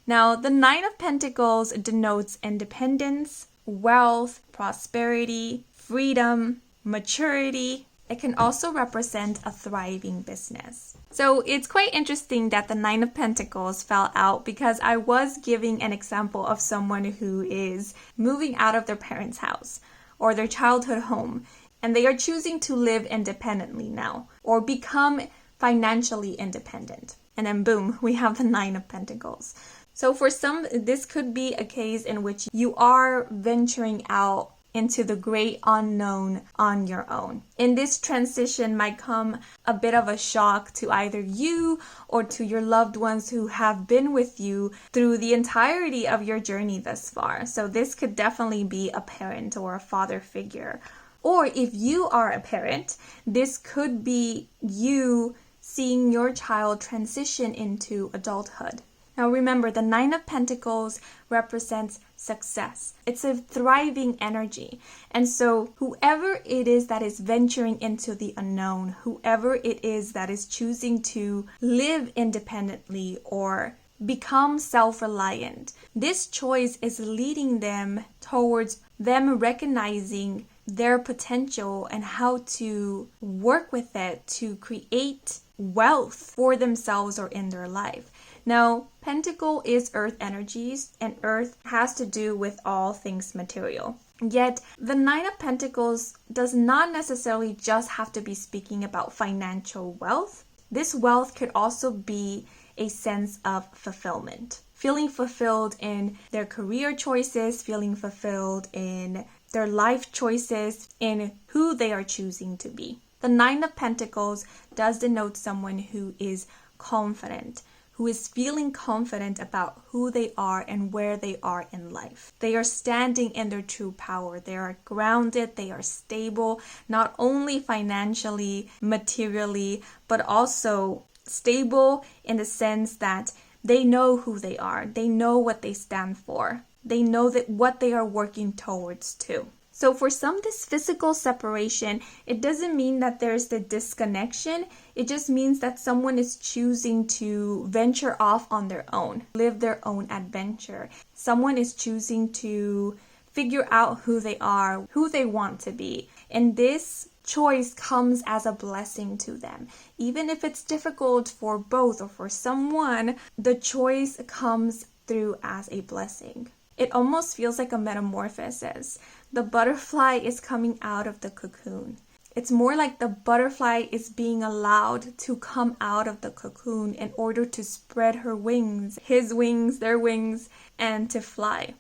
Now, the 9 of Pentacles denotes independence, wealth, prosperity, freedom, maturity. It can also represent a thriving business. So it's quite interesting that the 9 of Pentacles fell out, because I was giving an example of someone who is moving out of their parents' house or their childhood home, and they are choosing to live independently now or become financially independent. And then boom, we have the 9 of Pentacles. So for some, this could be a case in which you are venturing out into the great unknown on your own. In this transition might come a bit of a shock to either you or to your loved ones who have been with you through the entirety of your journey thus far. So this could definitely be a parent or a father figure. Or if you are a parent, this could be you seeing your child transition into adulthood. Now remember, the 9 of Pentacles represents success. It's a thriving energy. And so whoever it is that is venturing into the unknown, whoever it is that is choosing to live independently or become self-reliant, this choice is leading them towards them recognizing their potential and how to work with it to create wealth for themselves or in their life. Now, Pentacle is earth energies, and earth has to do with all things material. Yet, the 9 of Pentacles does not necessarily just have to be speaking about financial wealth. This wealth could also be a sense of fulfillment. Feeling fulfilled in their career choices, feeling fulfilled in their life choices, in who they are choosing to be. The 9 of Pentacles does denote someone who is confident, who is feeling confident about who they are and where they are in life. They are standing in their true power. They are grounded, they are stable, not only financially, materially, but also stable in the sense that they know who they are. They know what they stand for. They know that what they are working towards too. So for some, this physical separation, it doesn't mean that there's the disconnection. It just means that someone is choosing to venture off on their own, live their own adventure. Someone is choosing to figure out who they are, who they want to be. And this choice comes as a blessing to them. Even if it's difficult for both or for someone, the choice comes through as a blessing. It almost feels like a metamorphosis. The butterfly is coming out of the cocoon. It's more like the butterfly is being allowed to come out of the cocoon in order to spread her wings, his wings, their wings, and to fly.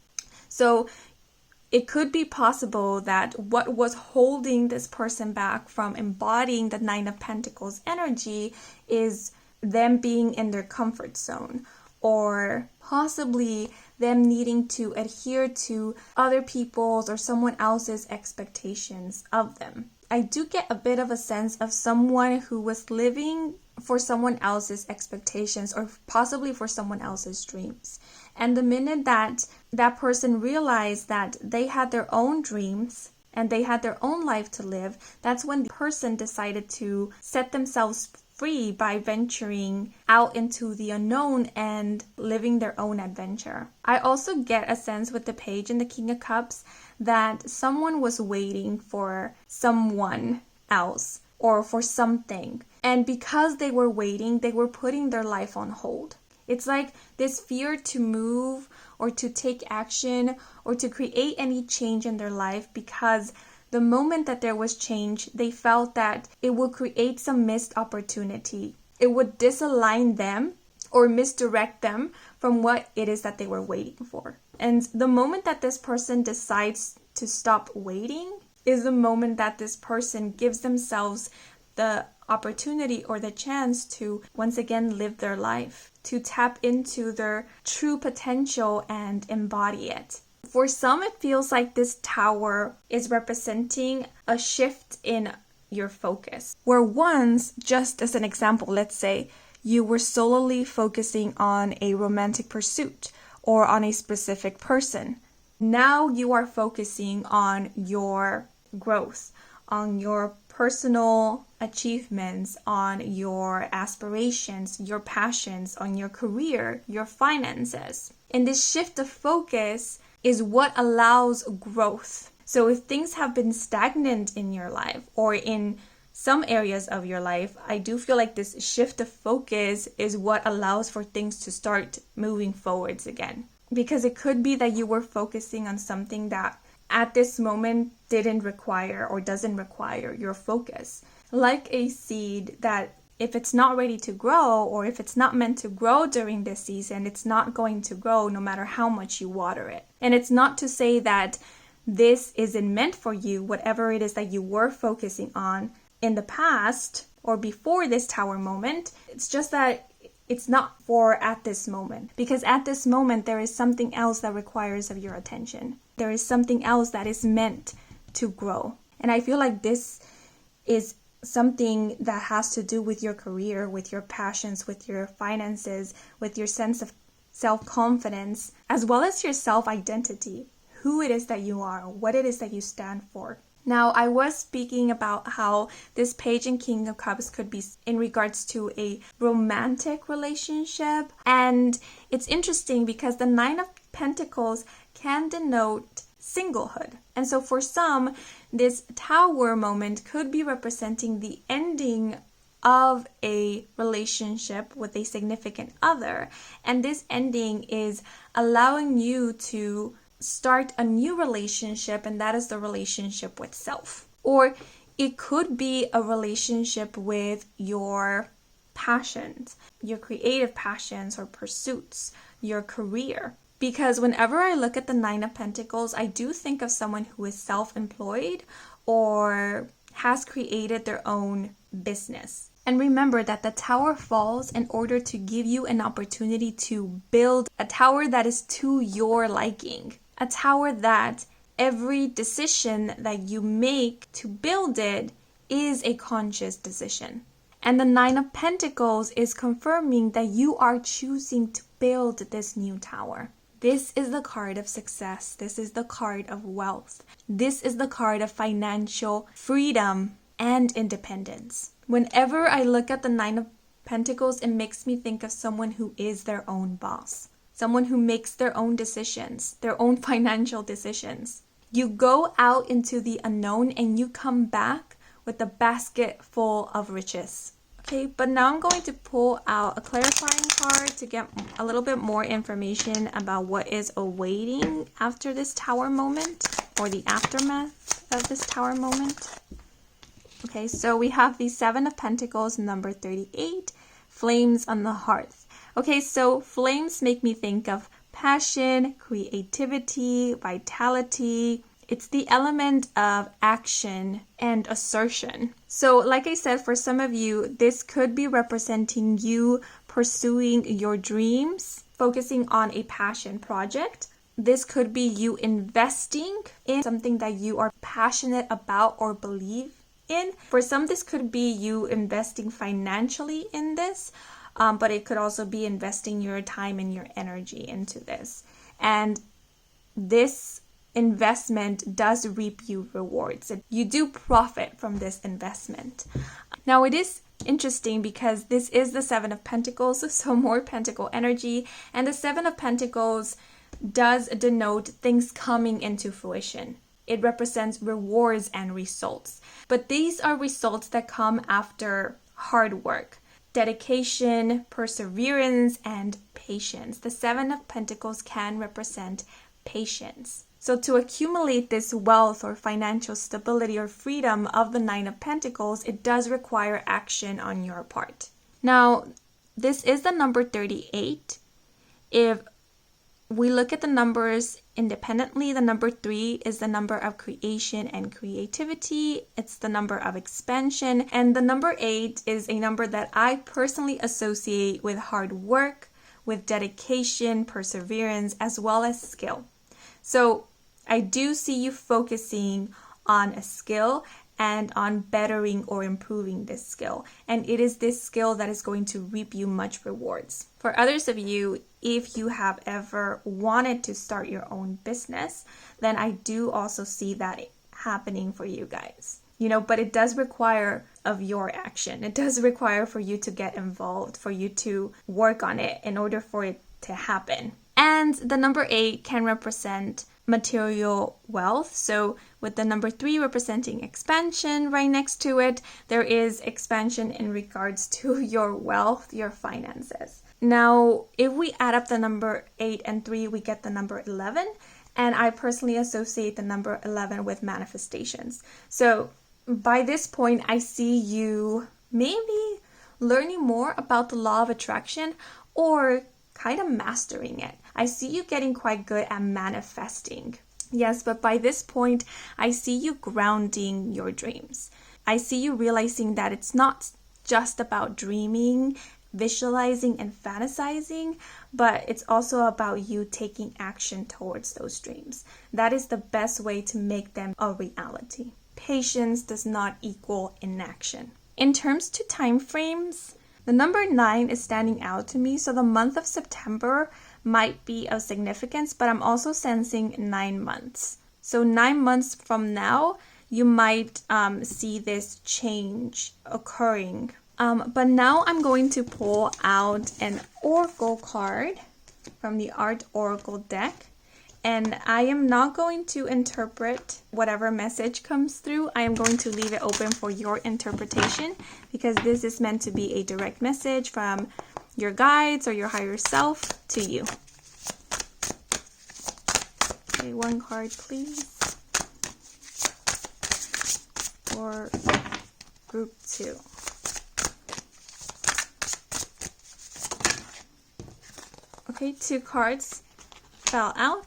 So it could be possible that what was holding this person back from embodying the Nine of Pentacles energy is them being in their comfort zone, or possibly them needing to adhere to other people's or someone else's expectations of them. I do get a bit of a sense of someone who was living for someone else's expectations or possibly for someone else's dreams. And the minute that that person realized that they had their own dreams and they had their own life to live, that's when the person decided to set themselves free by venturing out into the unknown and living their own adventure. I also get a sense with the Page and the King of Cups that someone was waiting for someone else or for something. And because they were waiting, they were putting their life on hold. It's like this fear to move or to take action or to create any change in their life, because the moment that there was change, they felt that it would create some missed opportunity. It would disalign them or misdirect them from what it is that they were waiting for. And the moment that this person decides to stop waiting is the moment that this person gives themselves the opportunity or the chance to once again live their life, to tap into their true potential and embody it. For some, it feels like this tower is representing a shift in your focus, where once, just as an example, let's say you were solely focusing on a romantic pursuit or on a specific person. Now you are focusing on your growth, on your personal achievements, on your aspirations, your passions, on your career, your finances. And this shift of focus is what allows growth. So if things have been stagnant in your life or in some areas of your life, I do feel like this shift of focus is what allows for things to start moving forwards again. Because it could be that you were focusing on something that at this moment didn't require or doesn't require your focus. Like a seed that if it's not ready to grow, or if it's not meant to grow during this season, it's not going to grow no matter how much you water it. And it's not to say that this isn't meant for you, whatever it is that you were focusing on in the past or before this tower moment. It's just that it's not for at this moment. Because at this moment, there is something else that requires of your attention. There is something else that is meant to grow. And I feel like this is something that has to do with your career, with your passions, with your finances, with your sense of self-confidence, as well as your self-identity, who it is that you are, what it is that you stand for. Now, I was speaking about how this Page and King of Cups could be in regards to a romantic relationship. And it's interesting because the Nine of Pentacles can denote singlehood. And so for some, this tower moment could be representing the ending of a relationship with a significant other. And this ending is allowing you to start a new relationship, and that is the relationship with self. Or it could be a relationship with your passions, your creative passions or pursuits, your career. Because whenever I look at the Nine of Pentacles, I do think of someone who is self-employed or has created their own business. And remember that the tower falls in order to give you an opportunity to build a tower that is to your liking. A tower that every decision that you make to build it is a conscious decision. And the Nine of Pentacles is confirming that you are choosing to build this new tower. This is the card of success. This is the card of wealth. This is the card of financial freedom and independence. Whenever I look at the Nine of Pentacles, it makes me think of someone who is their own boss. Someone who makes their own decisions, their own financial decisions. You go out into the unknown and you come back with a basket full of riches. Okay, but now I'm going to pull out a clarifying card to get a little bit more information about what is awaiting after this Tower moment, or the aftermath of this Tower moment. Okay, so we have the Seven of Pentacles, number 38, flames on the hearth. Okay, so flames make me think of passion, creativity, vitality. It's the element of action and assertion. So like I said, for some of you, this could be representing you pursuing your dreams, focusing on a passion project. This could be you investing in something that you are passionate about or believe in. For some, this could be you investing financially in this, but it could also be investing your time and your energy into this. And this investment does reap you rewards. You do profit from this investment. Now it is interesting because this is the Seven of Pentacles, so more pentacle energy, and the Seven of Pentacles does denote things coming into fruition. It represents rewards and results, but these are results that come after hard work, dedication, perseverance, and patience. The Seven of Pentacles can represent patience. So to accumulate this wealth or financial stability or freedom of the Nine of Pentacles, it does require action on your part. Now, this is the number 38. If we look at the numbers independently, the number 3 is the number of creation and creativity. It's the number of expansion. And the number 8 is a number that I personally associate with hard work, with dedication, perseverance, as well as skill. So I do see you focusing on a skill and on bettering or improving this skill. And it is this skill that is going to reap you much rewards. For others of you, if you have ever wanted to start your own business, then I do also see that happening for you guys. But it does require of your action. It does require for you to get involved, for you to work on it in order for it to happen. And the number 8 can represent material wealth. So with the number 3 representing expansion right next to it, there is expansion in regards to your wealth, your finances. Now, if we add up the number 8 and 3, we get the number 11. And I personally associate the number 11 with manifestations. So by this point, I see you maybe learning more about the law of attraction or kind of mastering it. I see you getting quite good at manifesting. Yes, but by this point, I see you grounding your dreams. I see you realizing that it's not just about dreaming, visualizing, and fantasizing, but it's also about you taking action towards those dreams. That is the best way to make them a reality. Patience does not equal inaction. In terms to time frames, the number 9 is standing out to me. So the month of September might be of significance, but I'm also sensing 9 months. So 9 months from now, you might see this change occurring. But now I'm going to pull out an oracle card from the Art Oracle deck. And I am not going to interpret whatever message comes through. I am going to leave it open for your interpretation because this is meant to be a direct message from your guides or your higher self to you. Okay, one card, please. For group 2. Okay, 2 cards fell out.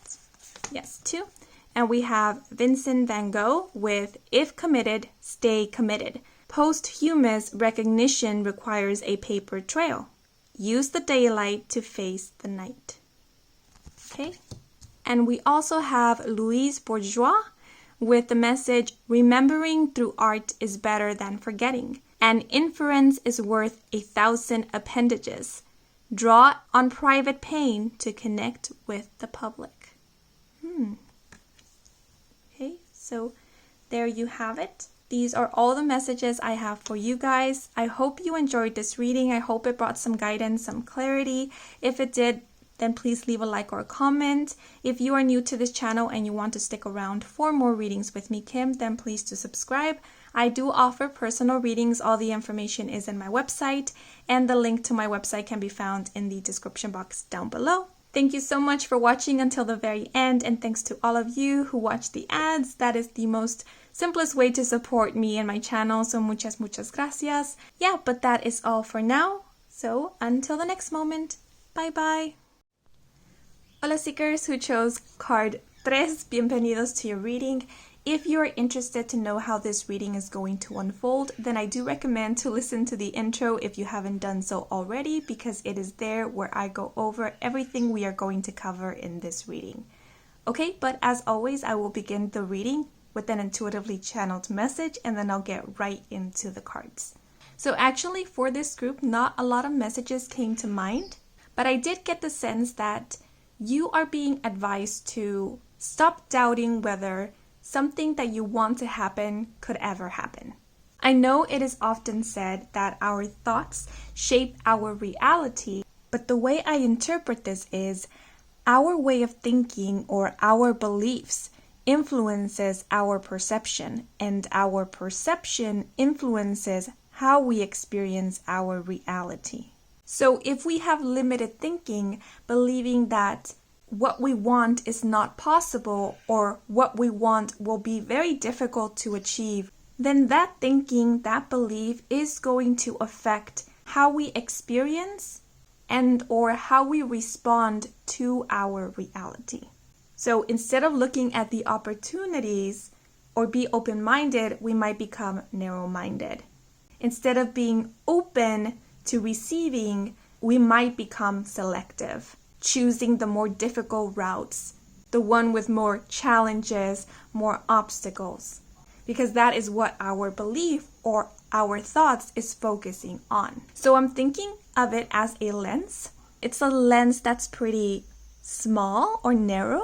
Yes, 2. And we have Vincent van Gogh with If Committed, Stay Committed. Posthumous recognition requires a paper trail. Use the daylight to face the night. Okay. And we also have Louise Bourgeois with the message, remembering through art is better than forgetting. An inference is worth 1,000 appendages. Draw on private pain to connect with the public. Okay, so there you have it. These are all the messages I have for you guys. I hope you enjoyed this reading. I hope it brought some guidance, some clarity. If it did, then please leave a like or a comment. If you are new to this channel and you want to stick around for more readings with me, Kim, then please do subscribe. I do offer personal readings. All the information is in my website, and the link to my website can be found in the description box down below. Thank you so much for watching until the very end, and thanks to all of you who watch the ads. That is the most simplest way to support me and my channel, so muchas gracias. Yeah, but that is all for now. So until the next moment, bye bye. Hola seekers who chose card 3, bienvenidos to your reading. If you are interested to know how this reading is going to unfold, then I do recommend to listen to the intro if you haven't done so already, because it is there where I go over everything we are going to cover in this reading. Okay, but as always, I will begin the reading with an intuitively channeled message, and then I'll get right into the cards. So actually for this group, not a lot of messages came to mind, but I did get the sense that you are being advised to stop doubting whether something that you want to happen could ever happen. I know it is often said that our thoughts shape our reality, but the way I interpret this is our way of thinking or our beliefs influences our perception, and our perception influences how we experience our reality. So if we have limited thinking, believing that what we want is not possible or what we want will be very difficult to achieve, then that thinking, that belief is going to affect how we experience and or how we respond to our reality. So instead of looking at the opportunities or be open-minded, we might become narrow-minded. Instead of being open to receiving, we might become selective, choosing the more difficult routes, the one with more challenges, more obstacles, because that is what our belief or our thoughts is focusing on. So I'm thinking of it as a lens. It's a lens that's pretty small or narrow,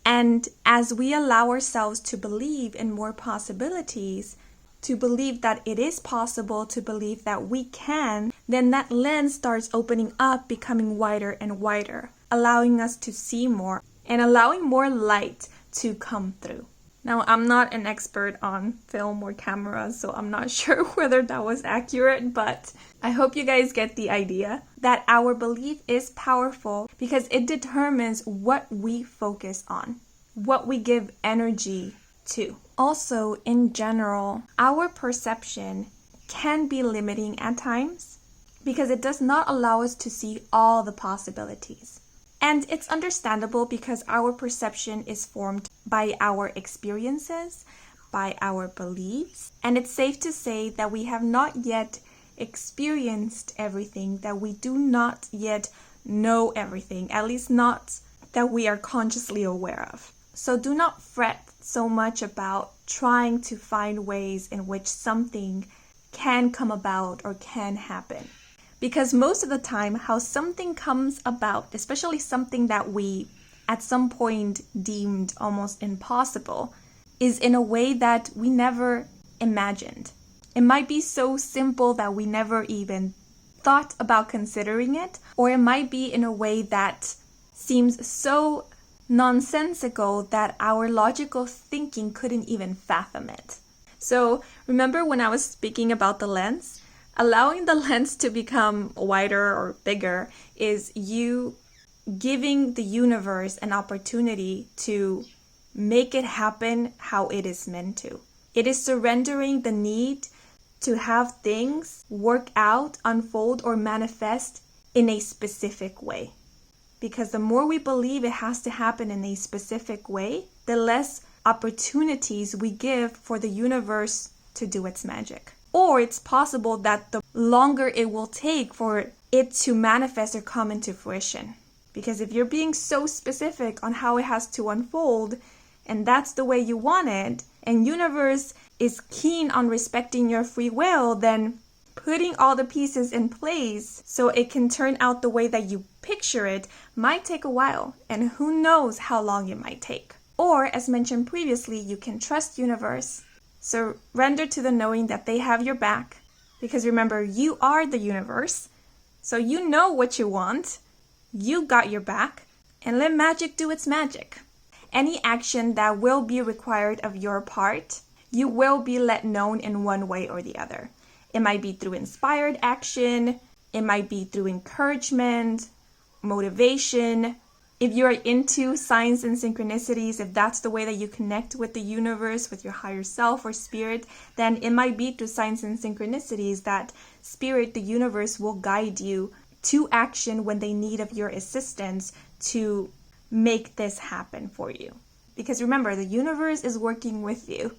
and as we allow ourselves to believe in more possibilities, to believe that it is possible, to believe that we can, then that lens starts opening up, becoming wider and wider, allowing us to see more and allowing more light to come through. Now, I'm not an expert on film or camera, so I'm not sure whether that was accurate, but I hope you guys get the idea that our belief is powerful because it determines what we focus on, what we give energy to. Also, in general, our perception can be limiting at times because it does not allow us to see all the possibilities. And it's understandable because our perception is formed by our experiences, by our beliefs, and it's safe to say that we have not yet experienced everything, that we do not yet know everything, at least not that we are consciously aware of. So do not fret so much about trying to find ways in which something can come about or can happen. Because most of the time, how something comes about, especially something that we at some point deemed almost impossible, is in a way that we never imagined. It might be so simple that we never even thought about considering it, or it might be in a way that seems so nonsensical that our logical thinking couldn't even fathom it. So remember when I was speaking about the lens? Allowing the lens to become wider or bigger is you giving the universe an opportunity to make it happen how it is meant to. It is surrendering the need to have things work out, unfold, or manifest in a specific way. Because the more we believe it has to happen in a specific way, the less opportunities we give for the universe to do its magic. Or it's possible that the longer it will take for it to manifest or come into fruition. Because if you're being so specific on how it has to unfold, and that's the way you want it, and universe is keen on respecting your free will, then putting all the pieces in place so it can turn out the way that you picture it might take a while, and who knows how long it might take. Or, as mentioned previously, you can trust universe. Surrender to the knowing that they have your back, because remember, you are the universe, so you know what you want. You got your back, and let magic do its magic. Any action that will be required of your part, you will be let known in one way or the other. It might be through inspired action, it might be through encouragement, motivation. If you are into signs and synchronicities, if that's the way that you connect with the universe, with your higher self or spirit, then it might be through signs and synchronicities that spirit, the universe, will guide you to action when they need of your assistance to make this happen for you. Because remember, the universe is working with you.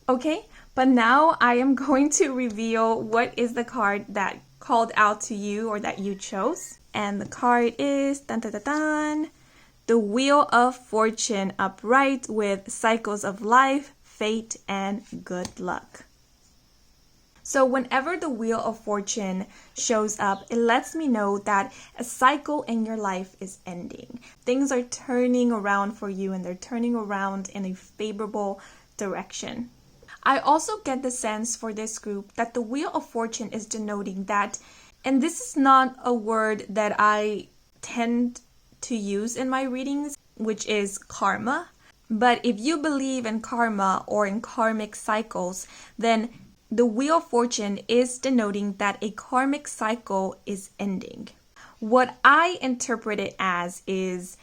Okay, but now I am going to reveal what is the card that called out to you or that you chose. And the card is dun, dun, dun, dun, the Wheel of Fortune upright with cycles of life, fate, and good luck. So whenever the Wheel of Fortune shows up, it lets me know that a cycle in your life is ending. Things are turning around for you, and they're turning around in a favorable direction. I also get the sense for this group that the Wheel of Fortune is denoting that, and this is not a word that I tend to use in my readings, which is karma. But if you believe in karma or in karmic cycles, then the Wheel of Fortune is denoting that a karmic cycle is ending. What I interpret it as is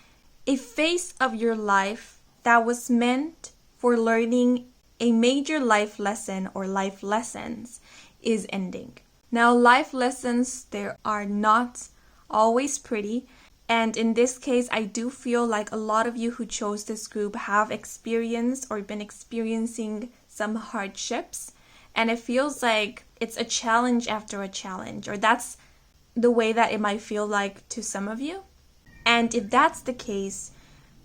a phase of your life that was meant for learning a major life lesson or life lessons is ending. Now, life lessons, they are not always pretty. And in this case, I do feel like a lot of you who chose this group have experienced or been experiencing some hardships. And it feels like it's a challenge after a challenge, or that's the way that it might feel like to some of you. And if that's the case,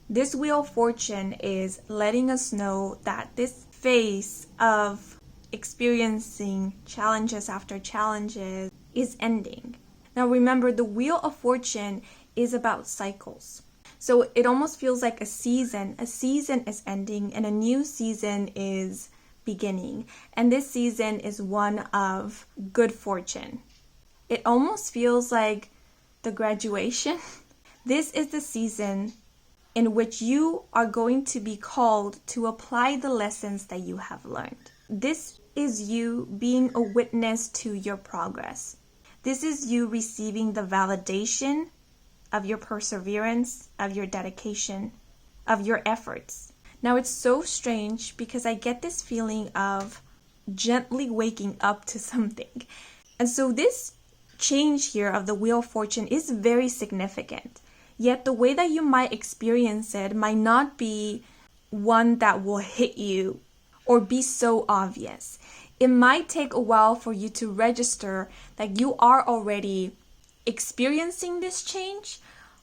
this Wheel of Fortune is letting us know that this phase of experiencing challenges after challenges is ending. Now remember, the Wheel of Fortune is about cycles. So it almost feels like a season. A season is ending and a new season is beginning. And this season is one of good fortune. It almost feels like the graduation. This is the season in which you are going to be called to apply the lessons that you have learned. This is you being a witness to your progress. This is you receiving the validation of your perseverance, of your dedication, of your efforts. Now it's so strange because I get this feeling of gently waking up to something. And so this change here of the Wheel of Fortune is very significant. Yet the way that you might experience it might not be one that will hit you or be so obvious. It might take a while for you to register that you are already experiencing this change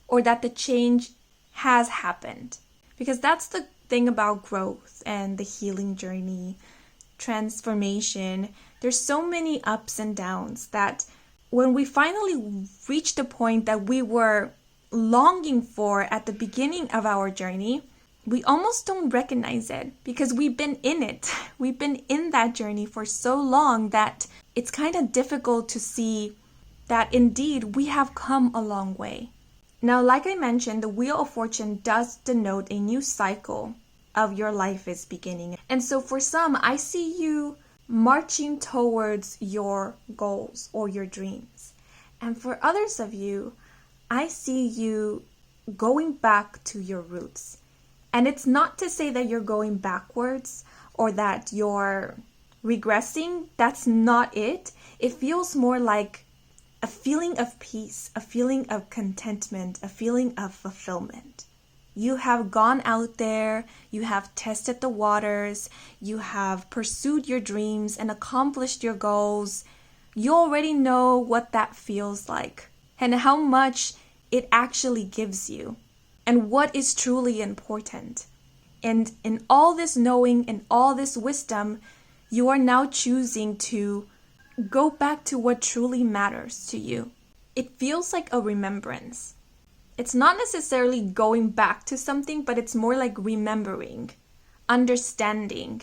or that the change has happened. Because that's the thing about growth and the healing journey, transformation. There's so many ups and downs that when we finally reach the point that we were longing for at the beginning of our journey, we almost don't recognize it because we've been in it. We've been in that journey for so long that it's kind of difficult to see that indeed we have come a long way. Now, like I mentioned, the Wheel of Fortune does denote a new cycle of your life is beginning. And so for some, I see you marching towards your goals or your dreams. And for others of you, I see you going back to your roots. And it's not to say that you're going backwards or that you're regressing. That's not it. It feels more like a feeling of peace, a feeling of contentment, a feeling of fulfillment. You have gone out there, you have tested the waters, you have pursued your dreams and accomplished your goals. You already know what that feels like and how much it actually gives you and what is truly important. And in all this knowing and all this wisdom, you are now choosing to go back to what truly matters to you. It feels like a remembrance. It's not necessarily going back to something, but it's more like remembering, understanding.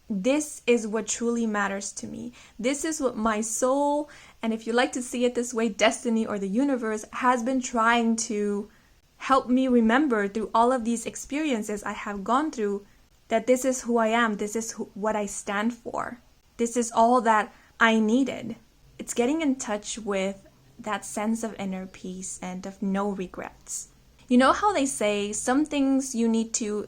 This is what truly matters to me. This is what my soul, and if you like to see it this way, destiny or the universe, has been trying to help me remember through all of these experiences I have gone through, that this is who I am. This is what I stand for. This is all that I needed. It's getting in touch with that sense of inner peace and of no regrets. You know how they say some things you need to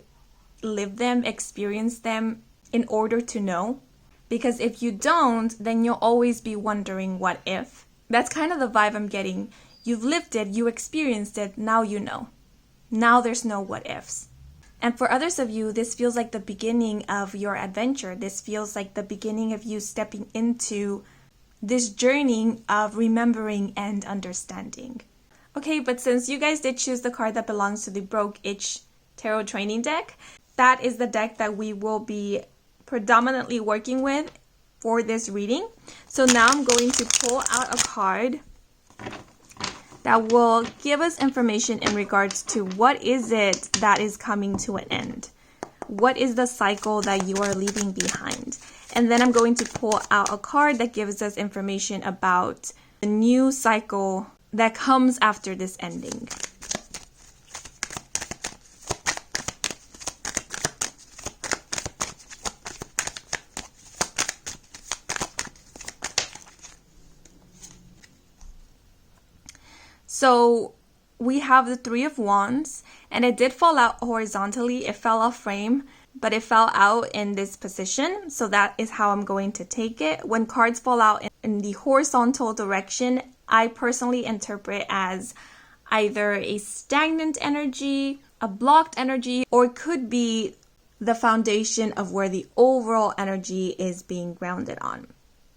live them, experience them in order to know? Because if you don't, then you'll always be wondering what if. That's kind of the vibe I'm getting. You've lived it, you experienced it, now you know. Now there's no what ifs. And for others of you, this feels like the beginning of your adventure. This feels like the beginning of you stepping into this journey of remembering and understanding. Okay, but since you guys did choose the card that belongs to the Broke Itch Tarot Training deck, that is the deck that we will be predominantly working with for this reading. So now I'm going to pull out a card that will give us information in regards to what is it that is coming to an end. What is the cycle that you are leaving behind? And then I'm going to pull out a card that gives us information about the new cycle that comes after this ending. So we have the Three of Wands, and it did fall out horizontally. It fell off frame, but it fell out in this position. So that is how I'm going to take it. When cards fall out in the horizontal direction, I personally interpret as either a stagnant energy, a blocked energy, or it could be the foundation of where the overall energy is being grounded on.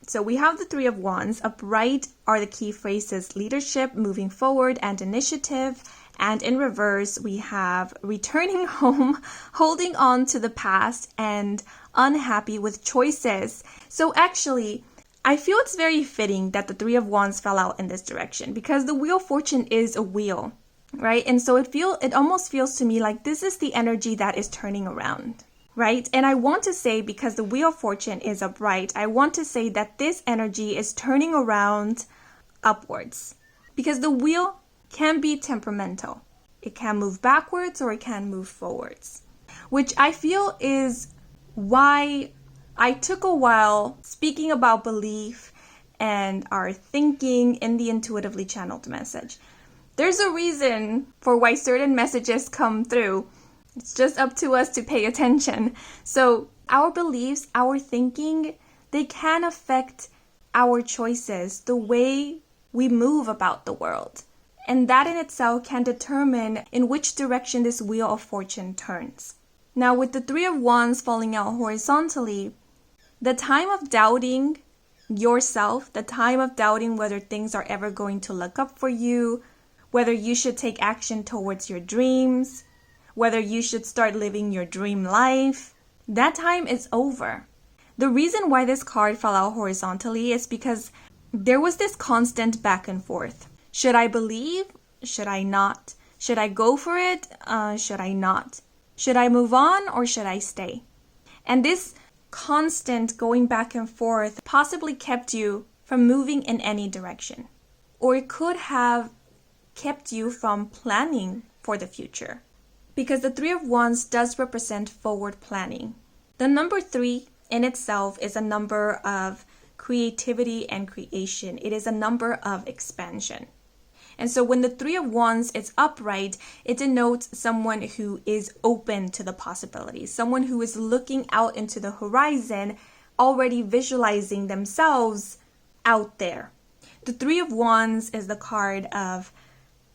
So we have the Three of Wands. Upright are the key phrases: leadership, moving forward, and initiative. And in reverse, we have returning home, holding on to the past, and unhappy with choices. So actually, I feel it's very fitting that the Three of Wands fell out in this direction, because the Wheel of Fortune is a wheel, right? And so it almost feels to me like this is the energy that is turning around. Right? And I want to say, because the Wheel of Fortune is upright, I want to say that this energy is turning around upwards. Because the wheel can be temperamental. It can move backwards or it can move forwards. Which I feel is why I took a while speaking about belief and our thinking in the intuitively channeled message. There's a reason for why certain messages come through. It's just up to us to pay attention. So our beliefs, our thinking, they can affect our choices, the way we move about the world. And that in itself can determine in which direction this Wheel of Fortune turns. Now with the Three of Wands falling out horizontally, the time of doubting yourself, the time of doubting whether things are ever going to look up for you, whether you should take action towards your dreams, whether you should start living your dream life, that time is over. The reason why this card fell out horizontally is because there was this constant back and forth. Should I believe? Should I not? Should I go for it? Should I not? Should I move on or should I stay? And this constant going back and forth possibly kept you from moving in any direction. Or it could have kept you from planning for the future. Because the Three of Wands does represent forward planning. The number 3 in itself is a number of creativity and creation. It is a number of expansion. And so when the Three of Wands is upright, it denotes someone who is open to the possibilities, someone who is looking out into the horizon, already visualizing themselves out there. The Three of Wands is the card of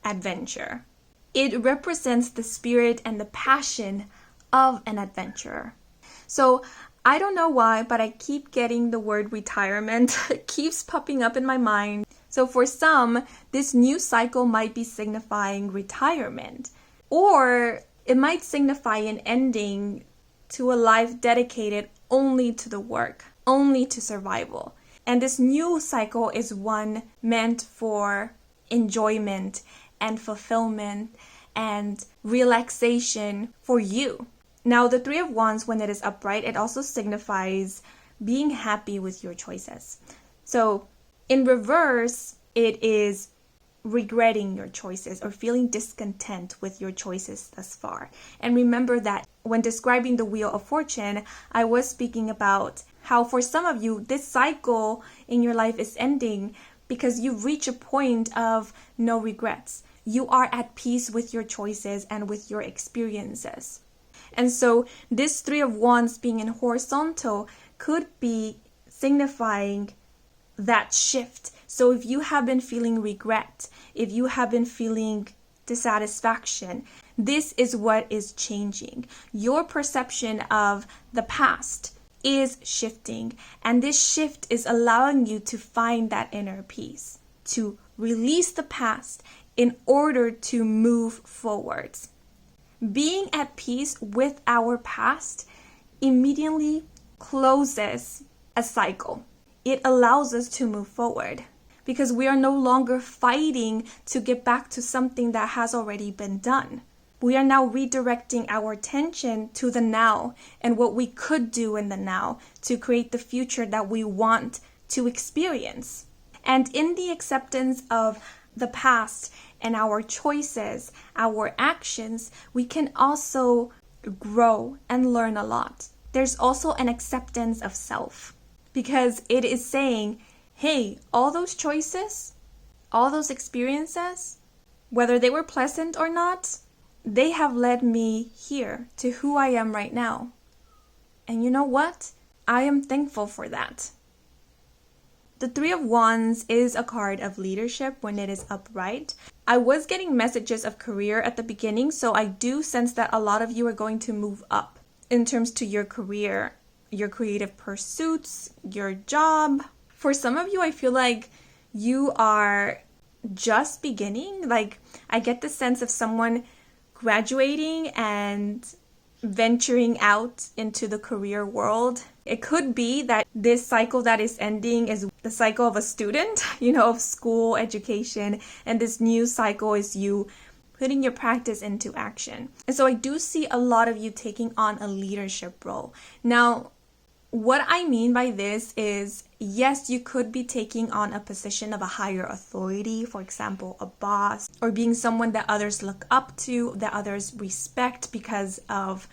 adventure. It represents the spirit and the passion of an adventurer. So I don't know why, but I keep getting the word retirement. It keeps popping up in my mind. So for some, this new cycle might be signifying retirement, or it might signify an ending to a life dedicated only to the work, only to survival. And this new cycle is one meant for enjoyment and fulfillment and relaxation for you. Now, the Three of Wands, when it is upright, it also signifies being happy with your choices. So in reverse, it is regretting your choices or feeling discontent with your choices thus far. And remember that when describing the Wheel of Fortune, I was speaking about how for some of you, this cycle in your life is ending because you've reached a point of no regrets. You are at peace with your choices and with your experiences. And so this Three of Wands being in horizontal could be signifying that shift. So if you have been feeling regret, if you have been feeling dissatisfaction, this is what is changing. Your perception of the past is shifting, and this shift is allowing you to find that inner peace, to release the past in order to move forwards. Being at peace with our past immediately closes a cycle. It allows us to move forward because we are no longer fighting to get back to something that has already been done. We are now redirecting our attention to the now and what we could do in the now to create the future that we want to experience. And in the acceptance of the past and our choices, our actions, we can also grow and learn a lot. There's also an acceptance of self because it is saying, hey, all those choices, all those experiences, whether they were pleasant or not, they have led me here to who I am right now. And you know what? I am thankful for that. The Three of Wands is a card of leadership when it is upright. I was getting messages of career at the beginning, so I do sense that a lot of you are going to move up in terms to your career, your creative pursuits, your job. For some of you, I feel like you are just beginning. Like, I get the sense of someone graduating and venturing out into the career world. It could be that this cycle that is ending is the cycle of a student, of school, education, and this new cycle is you putting your practice into action. And so I do see a lot of you taking on a leadership role. Now, what I mean by this is, yes, you could be taking on a position of a higher authority, for example, a boss, or being someone that others look up to, that others respect because of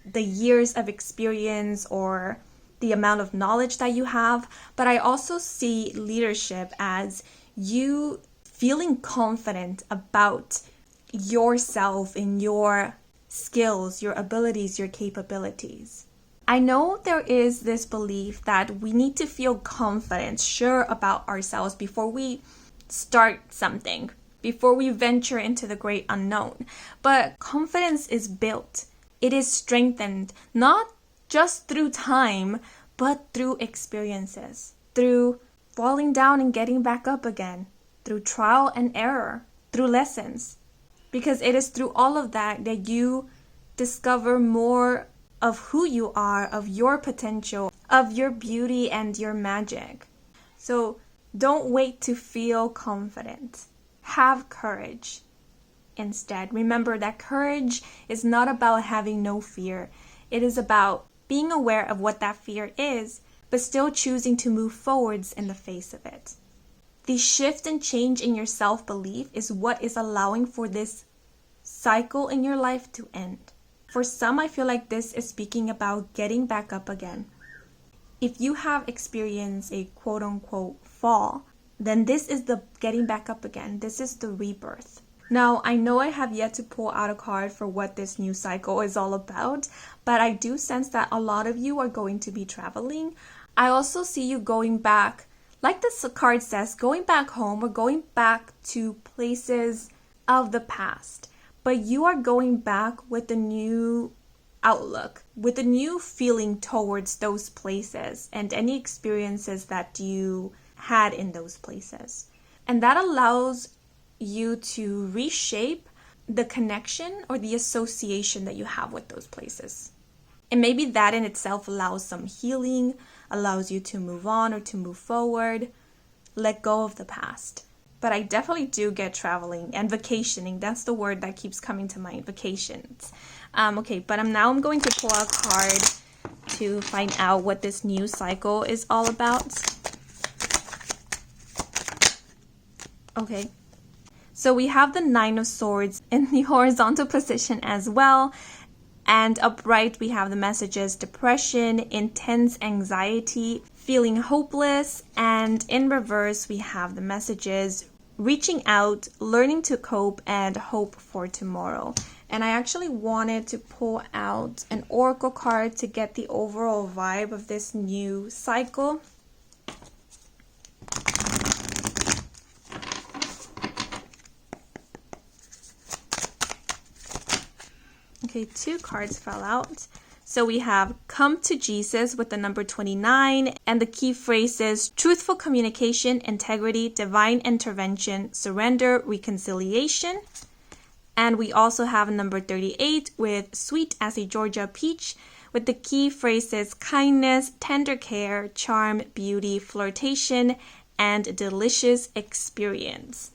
the years of experience or the amount of knowledge that you have. But I also see leadership as you feeling confident about yourself and your skills, your abilities, your capabilities. I know there is this belief that we need to feel confident, sure about ourselves before we start something, before we venture into the great unknown. But confidence is built. It is strengthened, not just through time, but through experiences, through falling down and getting back up again, through trial and error, through lessons. Because it is through all of that that you discover more of who you are, of your potential, of your beauty and your magic. So don't wait to feel confident. Have courage instead. Remember that courage is not about having no fear. It is about being aware of what that fear is, but still choosing to move forwards in the face of it. The shift and change in your self-belief is what is allowing for this cycle in your life to end. For some, I feel like this is speaking about getting back up again. If you have experienced a quote-unquote fall, then this is the getting back up again. This is the rebirth. Now, I know I have yet to pull out a card for what this new cycle is all about, but I do sense that a lot of you are going to be traveling. I also see you going back, like this card says, going back home or going back to places of the past. But you are going back with a new outlook, with a new feeling towards those places and any experiences that you had in those places. And that allows you to reshape the connection or the association that you have with those places. And maybe that in itself allows some healing, allows you to move on or to move forward, let go of the past. But I definitely do get traveling and vacationing. That's the word that keeps coming to mind, vacations. Okay, but now I'm going to pull a card to find out what this new cycle is all about. Okay, so we have the Nine of Swords in the horizontal position as well. And upright, we have the messages depression, intense anxiety, feeling hopeless. And in reverse, we have the messages reaching out, learning to cope, and hope for tomorrow. And I actually wanted to pull out an oracle card to get the overall vibe of this new cycle. Okay, 2 cards fell out. So we have come to Jesus with the number 29, and the key phrases truthful communication, integrity, divine intervention, surrender, reconciliation. And we also have number 38 with sweet as a Georgia peach, with the key phrases kindness, tender care, charm, beauty, flirtation, and delicious experience.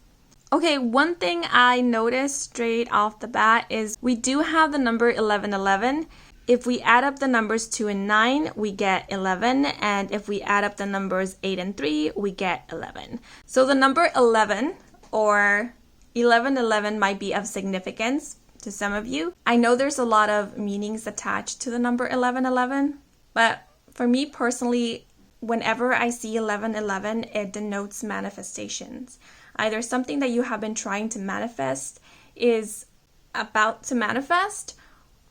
Okay, one thing I noticed straight off the bat is we do have the number 1111. If we add up the numbers 2 and 9, we get 11. And if we add up the numbers 8 and 3, we get 11. So the number 11 or 1111 might be of significance to some of you. I know there's a lot of meanings attached to the number 1111, but for me personally, whenever I see 1111, it denotes manifestations. Either something that you have been trying to manifest is about to manifest,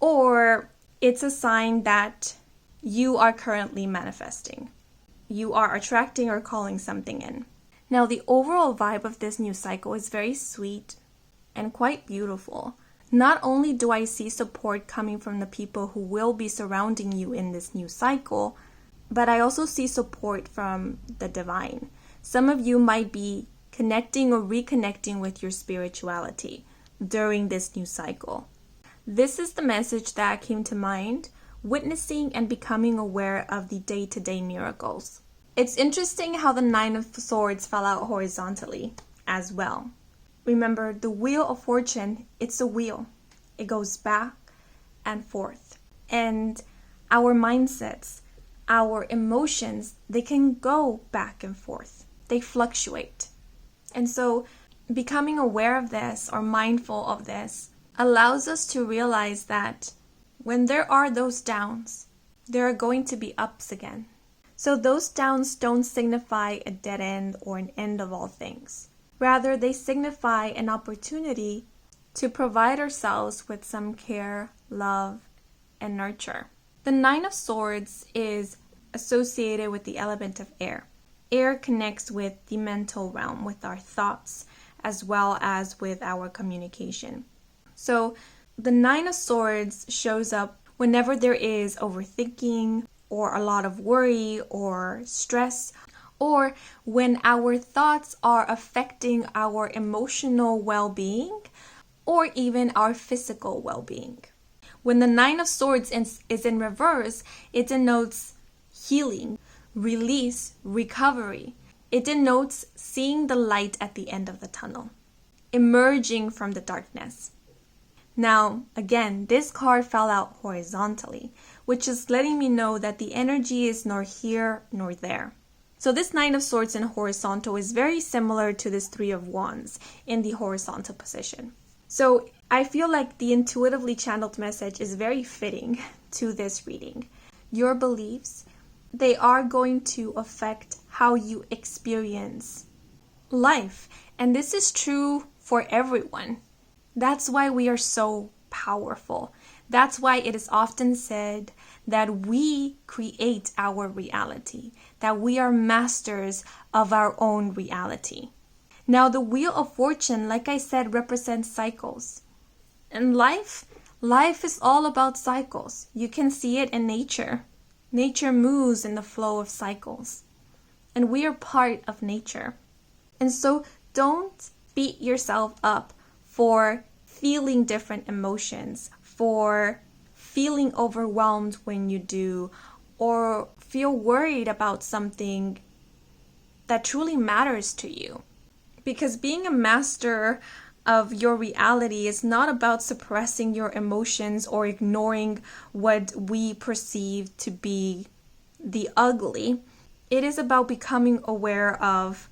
or it's a sign that you are currently manifesting. You are attracting or calling something in. Now, the overall vibe of this new cycle is very sweet and quite beautiful. Not only do I see support coming from the people who will be surrounding you in this new cycle, but I also see support from the divine. Some of you might be connecting or reconnecting with your spirituality during this new cycle. This is the message that came to mind, witnessing and becoming aware of the day-to-day miracles. It's interesting how the Nine of Swords fell out horizontally as well. Remember, the Wheel of Fortune, it's a wheel. It goes back and forth. And our mindsets, our emotions, they can go back and forth. They fluctuate. And so becoming aware of this or mindful of this allows us to realize that when there are those downs, there are going to be ups again. So those downs don't signify a dead end or an end of all things. Rather, they signify an opportunity to provide ourselves with some care, love, and nurture. The Nine of Swords is associated with the element of air. Air connects with the mental realm, with our thoughts, as well as with our communication. So the Nine of Swords shows up whenever there is overthinking or a lot of worry or stress, or when our thoughts are affecting our emotional well-being or even our physical well-being. When the Nine of Swords is in reverse, it denotes healing, release, recovery. It denotes seeing the light at the end of the tunnel, emerging from the darkness. Now, again, this card fell out horizontally, which is letting me know that the energy is nor here nor there. So this Nine of Swords in horizontal is very similar to this Three of Wands in the horizontal position. So I feel like the intuitively channeled message is very fitting to this reading. Your beliefs, they are going to affect how you experience life. And this is true for everyone. That's why we are so powerful. That's why it is often said that we create our reality, that we are masters of our own reality. Now, the Wheel of Fortune, like I said, represents cycles. And life is all about cycles. You can see it in nature. Nature moves in the flow of cycles. And we are part of nature. And so don't beat yourself up for feeling different emotions, for feeling overwhelmed when you do, or feel worried about something that truly matters to you. Because being a master of your reality is not about suppressing your emotions or ignoring what we perceive to be the ugly. It is about becoming aware of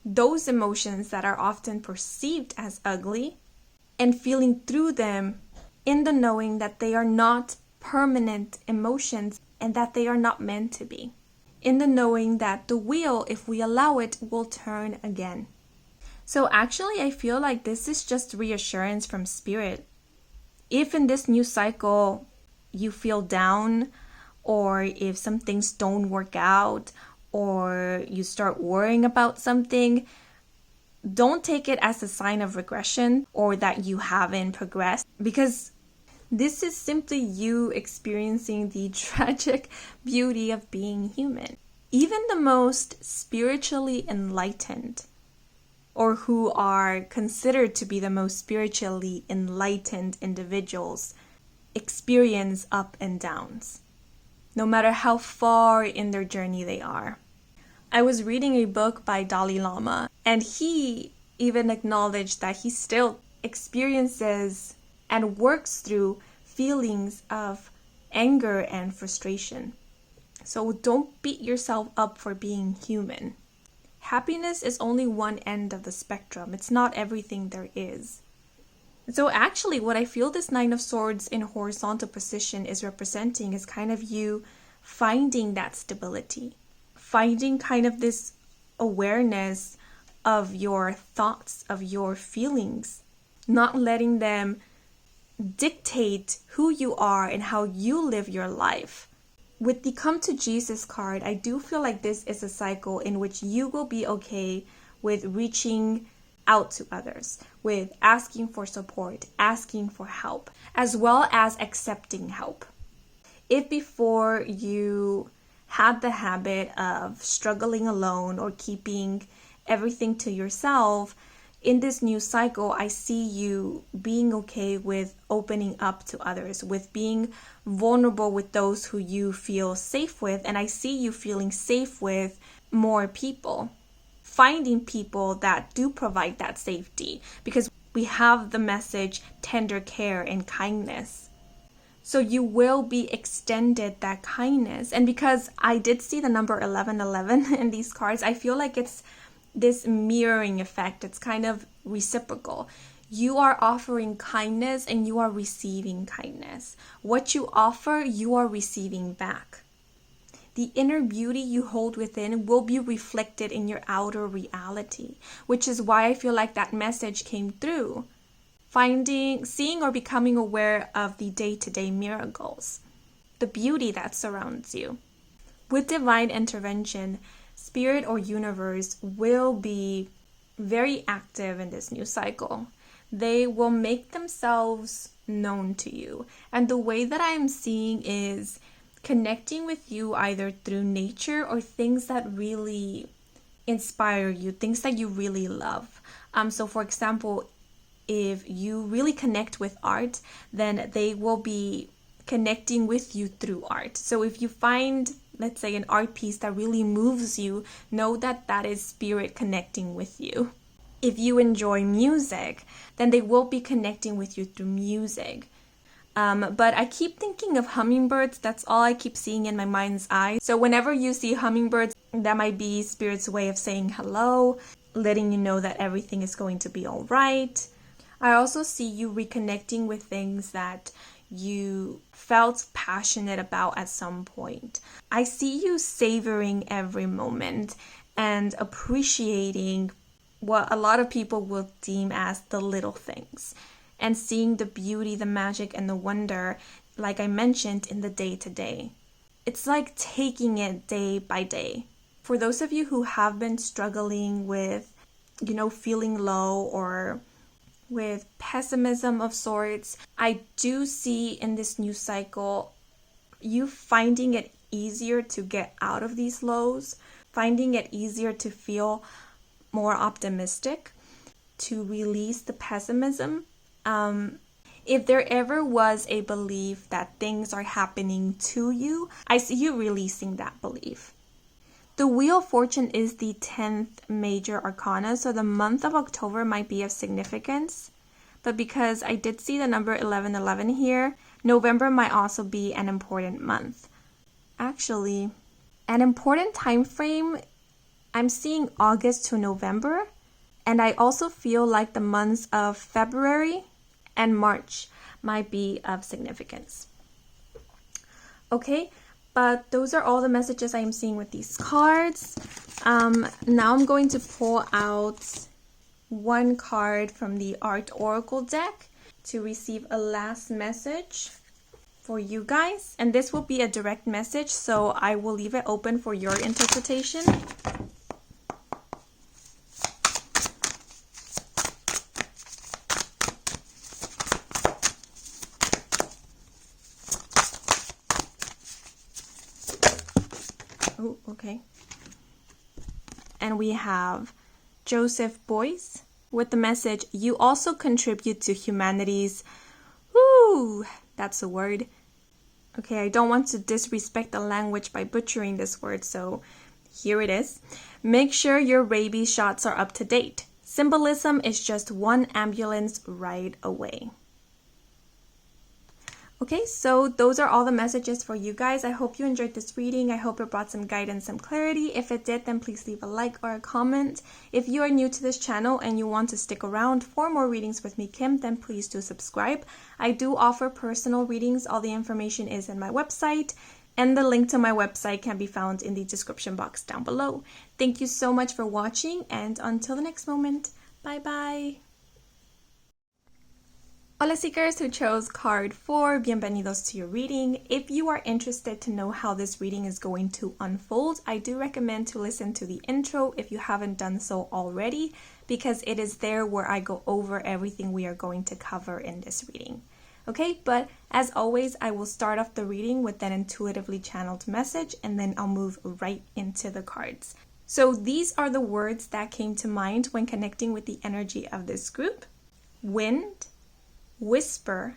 those emotions that are often perceived as ugly and feeling through them in the knowing that they are not permanent emotions and that they are not meant to be. In the knowing that the wheel, if we allow it, will turn again. So actually, I feel like this is just reassurance from spirit. If in this new cycle you feel down, or if some things don't work out, or you start worrying about something, don't take it as a sign of regression or that you haven't progressed, because this is simply you experiencing the tragic beauty of being human. Even the most spiritually enlightened, or who are considered to be the most spiritually enlightened individuals, experience up and downs, no matter how far in their journey they are. I was reading a book by Dalai Lama, and he even acknowledged that he still experiences and works through feelings of anger and frustration. So don't beat yourself up for being human. Happiness is only one end of the spectrum. It's not everything there is. So actually, what I feel this Nine of Swords in horizontal position is representing is kind of you finding that stability, finding kind of this awareness of your thoughts, of your feelings, not letting them dictate who you are and how you live your life. With the Come to Jesus card, I do feel like this is a cycle in which you will be okay with reaching out to others, with asking for support, asking for help, as well as accepting help. If before you had the habit of struggling alone or keeping everything to yourself, in this new cycle, I see you being okay with opening up to others, with being vulnerable with those who you feel safe with. And I see you feeling safe with more people, finding people that do provide that safety, because we have the message tender care and kindness. So you will be extended that kindness. And because I did see the number 1111 in these cards, I feel like it's this mirroring effect. It's kind of reciprocal. You are offering kindness and you are receiving kindness. What you offer, you are receiving back. The inner beauty you hold within will be reflected in your outer reality, which is why I feel like that message came through. Seeing or becoming aware of the day-to-day miracles, the beauty that surrounds you. With divine intervention, Spirit or universe will be very active in this new cycle. They will make themselves known to you. And the way that I am seeing is connecting with you either through nature or things that really inspire you, things that you really love. So for example, if you really connect with art, then they will be connecting with you through art. So if you find, let's say, an art piece that really moves you, know that that is spirit connecting with you. If you enjoy music, then they will be connecting with you through music. But I keep thinking of hummingbirds. That's all I keep seeing in my mind's eye. So whenever you see hummingbirds, that might be spirit's way of saying hello, letting you know that everything is going to be all right. I also see you reconnecting with things that you felt passionate about at some point. I see you savoring every moment and appreciating what a lot of people will deem as the little things, and seeing the beauty, the magic, and the wonder, like I mentioned, in the day-to-day. It's like taking it day by day. For those of you who have been struggling with, feeling low or with pessimism of sorts, I do see in this new cycle you finding it easier to get out of these lows, finding it easier to feel more optimistic, to release the pessimism. If there ever was a belief that things are happening to you, I see you releasing that belief. The Wheel of Fortune is the 10th major arcana, so the month of October might be of significance. But because I did see the number 1111 here, November might also be an important month. Actually, an important time frame, I'm seeing August to November, and I also feel like the months of February and March might be of significance. Okay, but those are all the messages I am seeing with these cards. Now I'm going to pull out one card from the Art Oracle deck to receive a last message for you guys. And this will be a direct message, so I will leave it open for your interpretation. Oh, okay. And we have Joseph Boyce with the message, you also contribute to humanity's, whoo, that's a word. Okay, I don't want to disrespect the language by butchering this word, so here it is. Make sure your rabies shots are up to date. Symbolism is just one ambulance ride away. Okay, so those are all the messages for you guys. I hope you enjoyed this reading. I hope it brought some guidance, some clarity. If it did, then please leave a like or a comment. If you are new to this channel and you want to stick around for more readings with me, Kim, then please do subscribe. I do offer personal readings. All the information is in my website, and the link to my website can be found in the description box down below. Thank you so much for watching, and until the next moment, bye-bye. Hola seekers who chose card 4, bienvenidos to your reading. If you are interested to know how this reading is going to unfold, I do recommend to listen to the intro if you haven't done so already, because it is there where I go over everything we are going to cover in this reading. Okay, but as always, I will start off the reading with an intuitively channeled message, and then I'll move right into the cards. So these are the words that came to mind when connecting with the energy of this group: wind, whisper,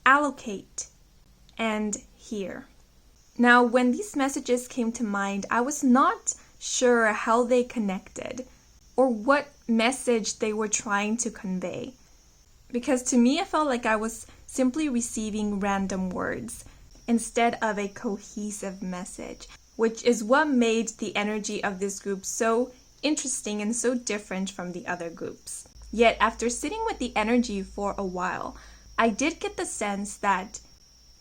allocate, and hear. Now, when these messages came to mind, I was not sure how they connected or what message they were trying to convey. Because to me, it felt like I was simply receiving random words instead of a cohesive message, which is what made the energy of this group so interesting and so different from the other groups. Yet, after sitting with the energy for a while, I did get the sense that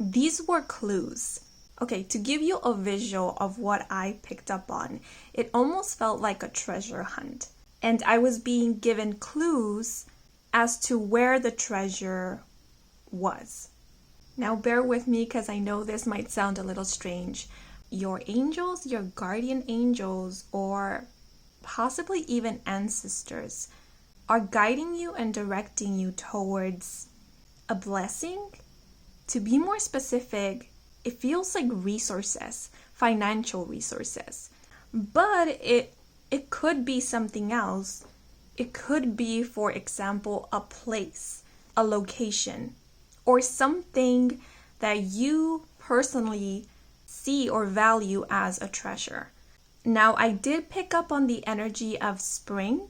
these were clues. Okay, to give you a visual of what I picked up on, it almost felt like a treasure hunt. And I was being given clues as to where the treasure was. Now, bear with me because I know this might sound a little strange. Your angels, your guardian angels, or possibly even ancestors are guiding you and directing you towards a blessing. To be more specific, it feels like resources, financial resources. But it could be something else. It could be, for example, a place, a location, or something that you personally see or value as a treasure. Now, I did pick up on the energy of spring,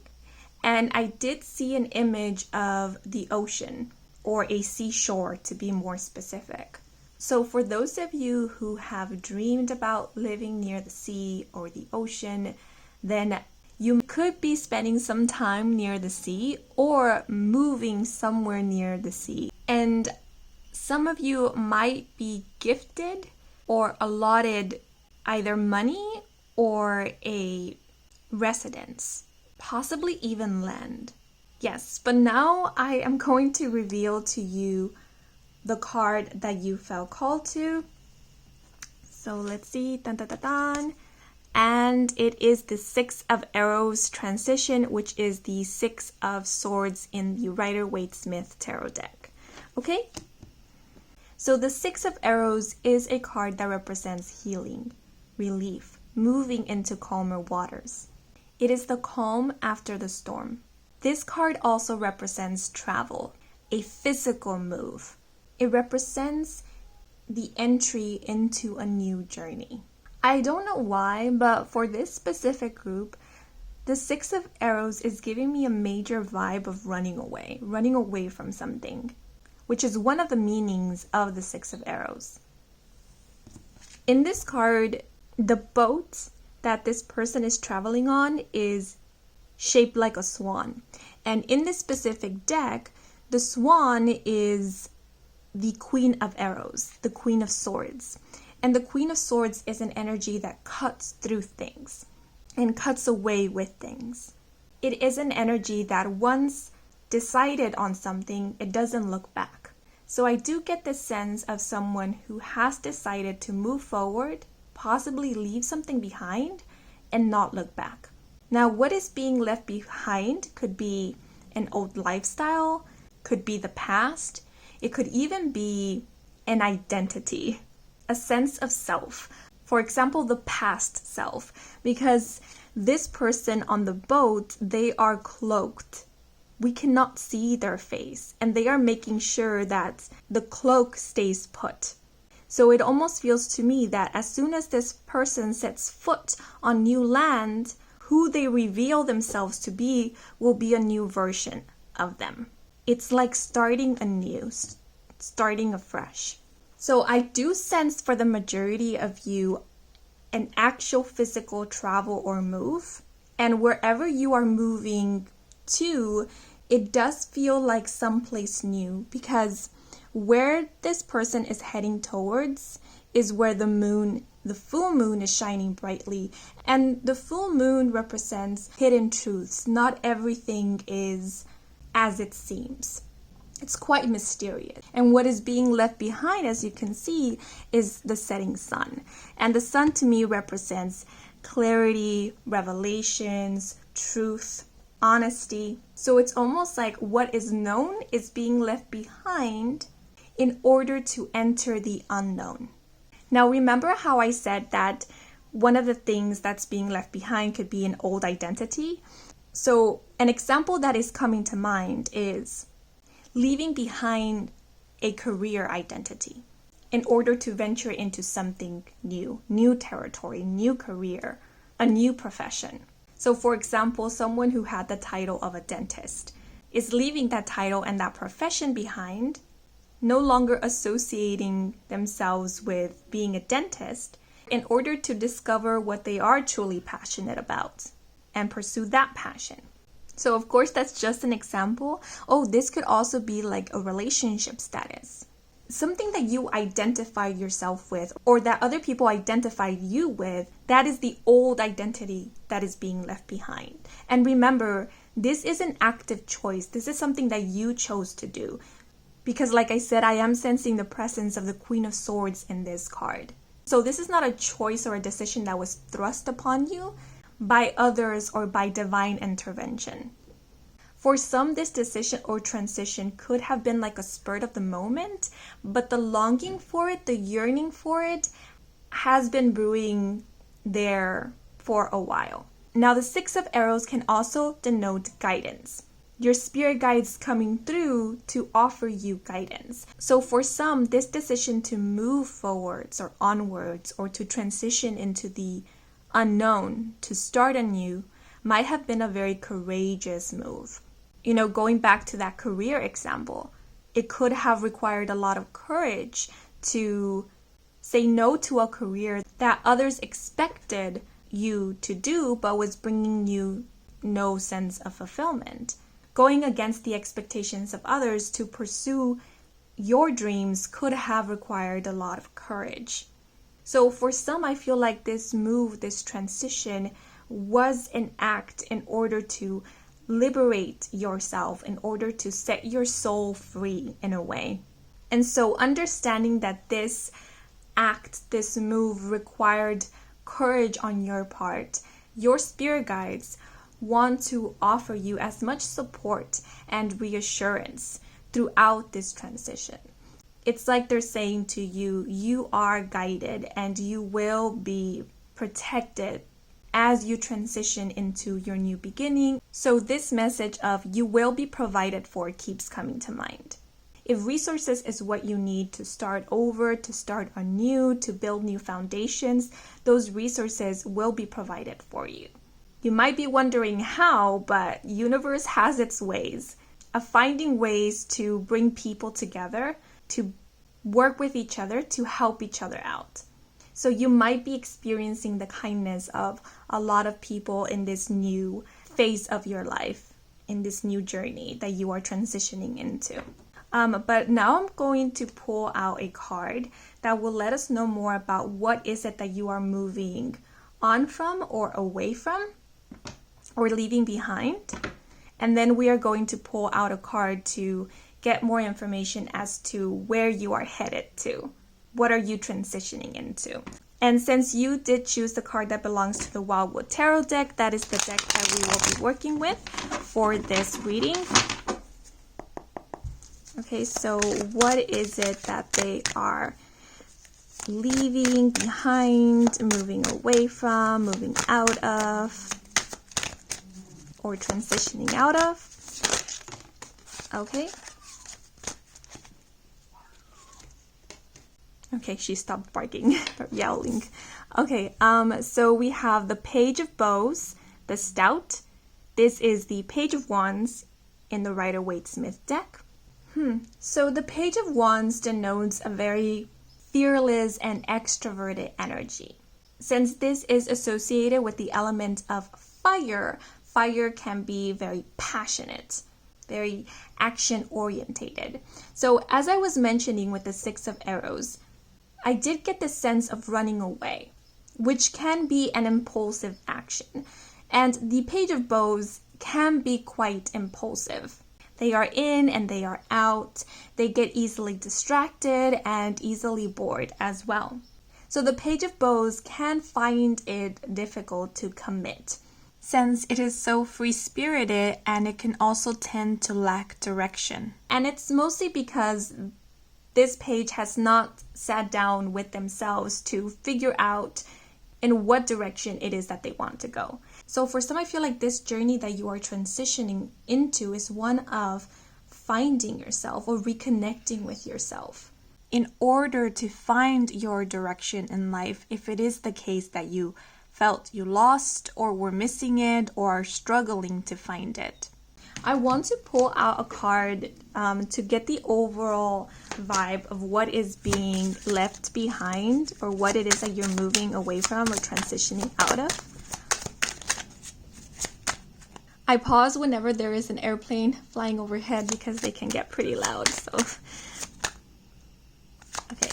and I did see an image of the ocean, or a seashore to be more specific. So for those of you who have dreamed about living near the sea or the ocean, then you could be spending some time near the sea or moving somewhere near the sea. And some of you might be gifted or allotted either money or a residence, possibly even land. Yes, but now I am going to reveal to you the card that you felt called to. So let's see, dun, dun, dun, dun. And it is the Six of Arrows transition, which is the Six of Swords in the Rider-Waite-Smith tarot deck. Okay? So the Six of Arrows is a card that represents healing, relief, moving into calmer waters. It is the calm after the storm. This card also represents travel, a physical move. It represents the entry into a new journey. I don't know why, but for this specific group, the Six of Arrows is giving me a major vibe of running away from something, which is one of the meanings of the Six of Arrows. In this card, the boat that this person is traveling on is shaped like a swan. And in this specific deck, the swan is the Queen of Arrows, the Queen of Swords. And the Queen of Swords is an energy that cuts through things and cuts away with things. It is an energy that once decided on something, it doesn't look back. So I do get the sense of someone who has decided to move forward, possibly leave something behind, and not look back. Now, what is being left behind could be an old lifestyle, could be the past, it could even be an identity, a sense of self. For example, the past self, because this person on the boat, they are cloaked. We cannot see their face, and they are making sure that the cloak stays put. So it almost feels to me that as soon as this person sets foot on new land, who they reveal themselves to be will be a new version of them. It's like starting anew, starting afresh. So I do sense for the majority of you an actual physical travel or move. And wherever you are moving to, it does feel like someplace new, because where this person is heading towards is where the full moon is shining brightly. And the full moon represents hidden truths. Not everything is as it seems. It's quite mysterious. And what is being left behind, as you can see, is the setting sun. And the sun to me represents clarity, revelations, truth, honesty. So it's almost like what is known is being left behind in order to enter the unknown. Now, remember how I said that one of the things that's being left behind could be an old identity? So an example that is coming to mind is leaving behind a career identity in order to venture into something new territory, new career, a new profession. So for example, someone who had the title of a dentist is leaving that title and that profession behind, no longer associating themselves with being a dentist in order to discover what they are truly passionate about and pursue that passion. So of course, that's just an example. Oh, this could also be like a relationship status. Something that you identify yourself with or that other people identify you with, that is the old identity that is being left behind. And remember, this is an active choice. This is something that you chose to do. Because like I said, I am sensing the presence of the Queen of Swords in this card. So this is not a choice or a decision that was thrust upon you by others or by divine intervention. For some, this decision or transition could have been like a spurt of the moment, but the longing for it, the yearning for it, has been brewing there for a while. Now, the Six of Arrows can also denote guidance. Your spirit guides coming through to offer you guidance. So for some, this decision to move forwards or onwards or to transition into the unknown, to start anew, might have been a very courageous move. You know, going back to that career example, it could have required a lot of courage to say no to a career that others expected you to do, but was bringing you no sense of fulfillment. Going against the expectations of others to pursue your dreams could have required a lot of courage. So for some, I feel like this move, this transition, was an act in order to liberate yourself, in order to set your soul free in a way. And so understanding that this act, this move required courage on your part, your spirit guides want to offer you as much support and reassurance throughout this transition. It's like they're saying to you, you are guided and you will be protected as you transition into your new beginning. So this message of you will be provided for keeps coming to mind. If resources is what you need to start over, to start anew, to build new foundations, those resources will be provided for you. You might be wondering how, but universe has its ways of finding ways to bring people together, to work with each other, to help each other out. So you might be experiencing the kindness of a lot of people in this new phase of your life, in this new journey that you are transitioning into. But now I'm going to pull out a card that will let us know more about what is it that you are moving on from or away from or leaving behind. And then we are going to pull out a card to get more information as to where you are headed to. What are you transitioning into? And since you did choose the card that belongs to the Wildwood Tarot deck, that is the deck that we will be working with for this reading. Okay, so what is it that they are leaving behind, moving away from, moving out of, or transitioning out of? Okay. Okay, she stopped barking or yowling. Okay, so we have the Page of Bows, the Stout. This is the Page of Wands in the Rider-Waite-Smith deck. So the Page of Wands denotes a very fearless and extroverted energy. Since this is associated with the element of fire, fire can be very passionate, very action-orientated. So as I was mentioning with the Six of Arrows, I did get the sense of running away, which can be an impulsive action. And the Page of Bows can be quite impulsive. They are in and they are out. They get easily distracted and easily bored as well. So the Page of Bows can find it difficult to commit, since it is so free-spirited and it can also tend to lack direction. And it's mostly because this page has not sat down with themselves to figure out in what direction it is that they want to go. So for some, I feel like this journey that you are transitioning into is one of finding yourself or reconnecting with yourself. In order to find your direction in life, if it is the case that you felt you lost or were missing it or are struggling to find it, I want to pull out a card to get the overall vibe of what is being left behind or what it is that you're moving away from or transitioning out of. I pause whenever there is an airplane flying overhead because they can get pretty loud. So, okay.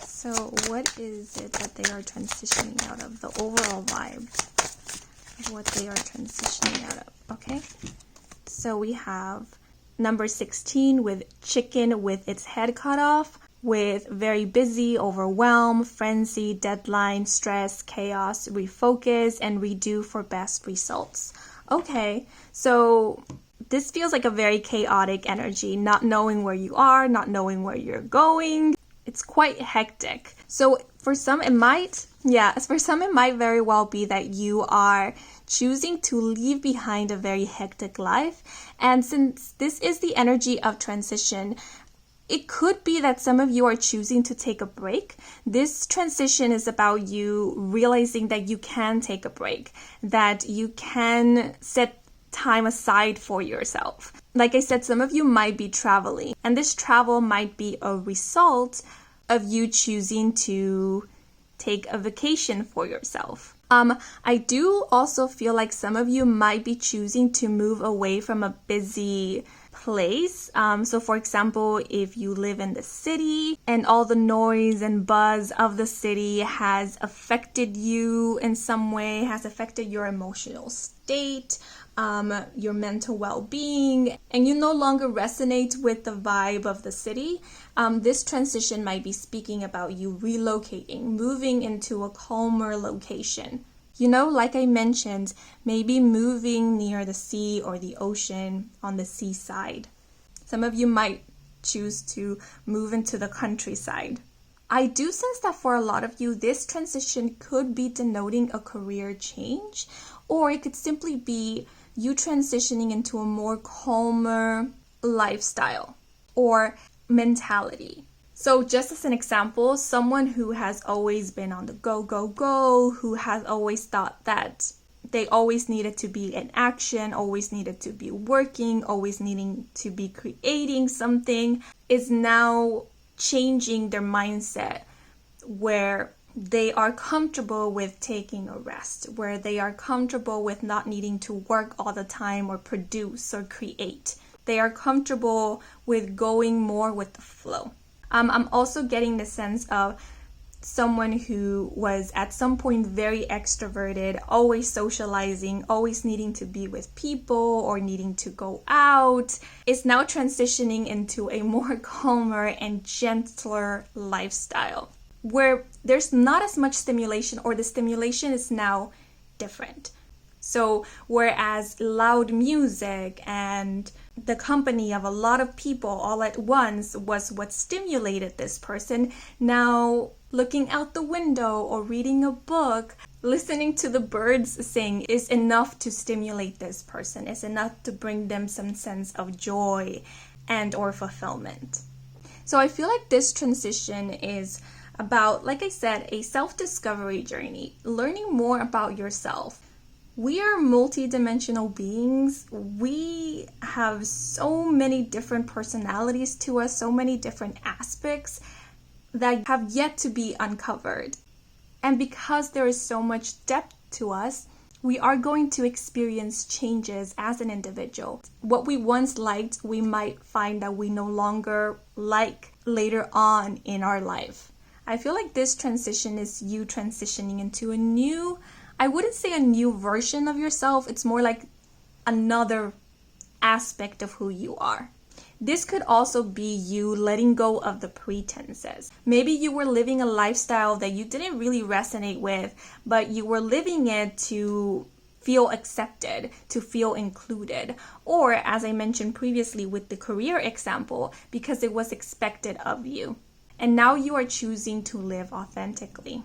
So what is it that they are transitioning out of? The overall vibe of what they are transitioning out of. Okay. So we have number 16 with chicken with its head cut off, with very busy, overwhelmed, frenzy, deadline, stress, chaos, refocus, and redo for best results. Okay, so this feels like a very chaotic energy, not knowing where you are, not knowing where you're going. It's quite hectic. So for some it might very well be that you are choosing to leave behind a very hectic life. And since this is the energy of transition, it could be that some of you are choosing to take a break. This transition is about you realizing that you can take a break, that you can set time aside for yourself. Like I said, some of you might be traveling, and this travel might be a result of you choosing to take a vacation for yourself. I do also feel like some of you might be choosing to move away from a busy place. So for example, if you live in the city and all the noise and buzz of the city has affected you in some way, has affected your emotional state, your mental well-being, and you no longer resonate with the vibe of the city, this transition might be speaking about you relocating, moving into a calmer location. You know, like I mentioned, maybe moving near the sea or the ocean on the seaside. Some of you might choose to move into the countryside. I do sense that for a lot of you, this transition could be denoting a career change, or it could simply be you transitioning into a more calmer lifestyle or mentality. So just as an example, someone who has always been on the go, go, go, who has always thought that they always needed to be in action, always needed to be working, always needing to be creating something, is now changing their mindset where they are comfortable with taking a rest, where they are comfortable with not needing to work all the time or produce or create. They are comfortable with going more with the flow. I'm also getting the sense of someone who was at some point very extroverted, always socializing, always needing to be with people or needing to go out, is now transitioning into a more calmer and gentler lifestyle where there's not as much stimulation, or the stimulation is now different. So whereas loud music and the company of a lot of people all at once was what stimulated this person, now looking out the window or reading a book, listening to the birds sing is enough to stimulate this person, is enough to bring them some sense of joy and or fulfillment. So I feel like this transition is about, like I said, a self-discovery journey, learning more about yourself. We are multi-dimensional beings. We have so many different personalities to us, so many different aspects that have yet to be uncovered. And because there is so much depth to us, we are going to experience changes as an individual. What we once liked, we might find that we no longer like later on in our life. I feel like this transition is you transitioning into a new, I wouldn't say a new version of yourself, it's more like another aspect of who you are. This could also be you letting go of the pretenses. Maybe you were living a lifestyle that you didn't really resonate with, but you were living it to feel accepted, to feel included. Or, as I mentioned previously with the career example, because it was expected of you. And now you are choosing to live authentically.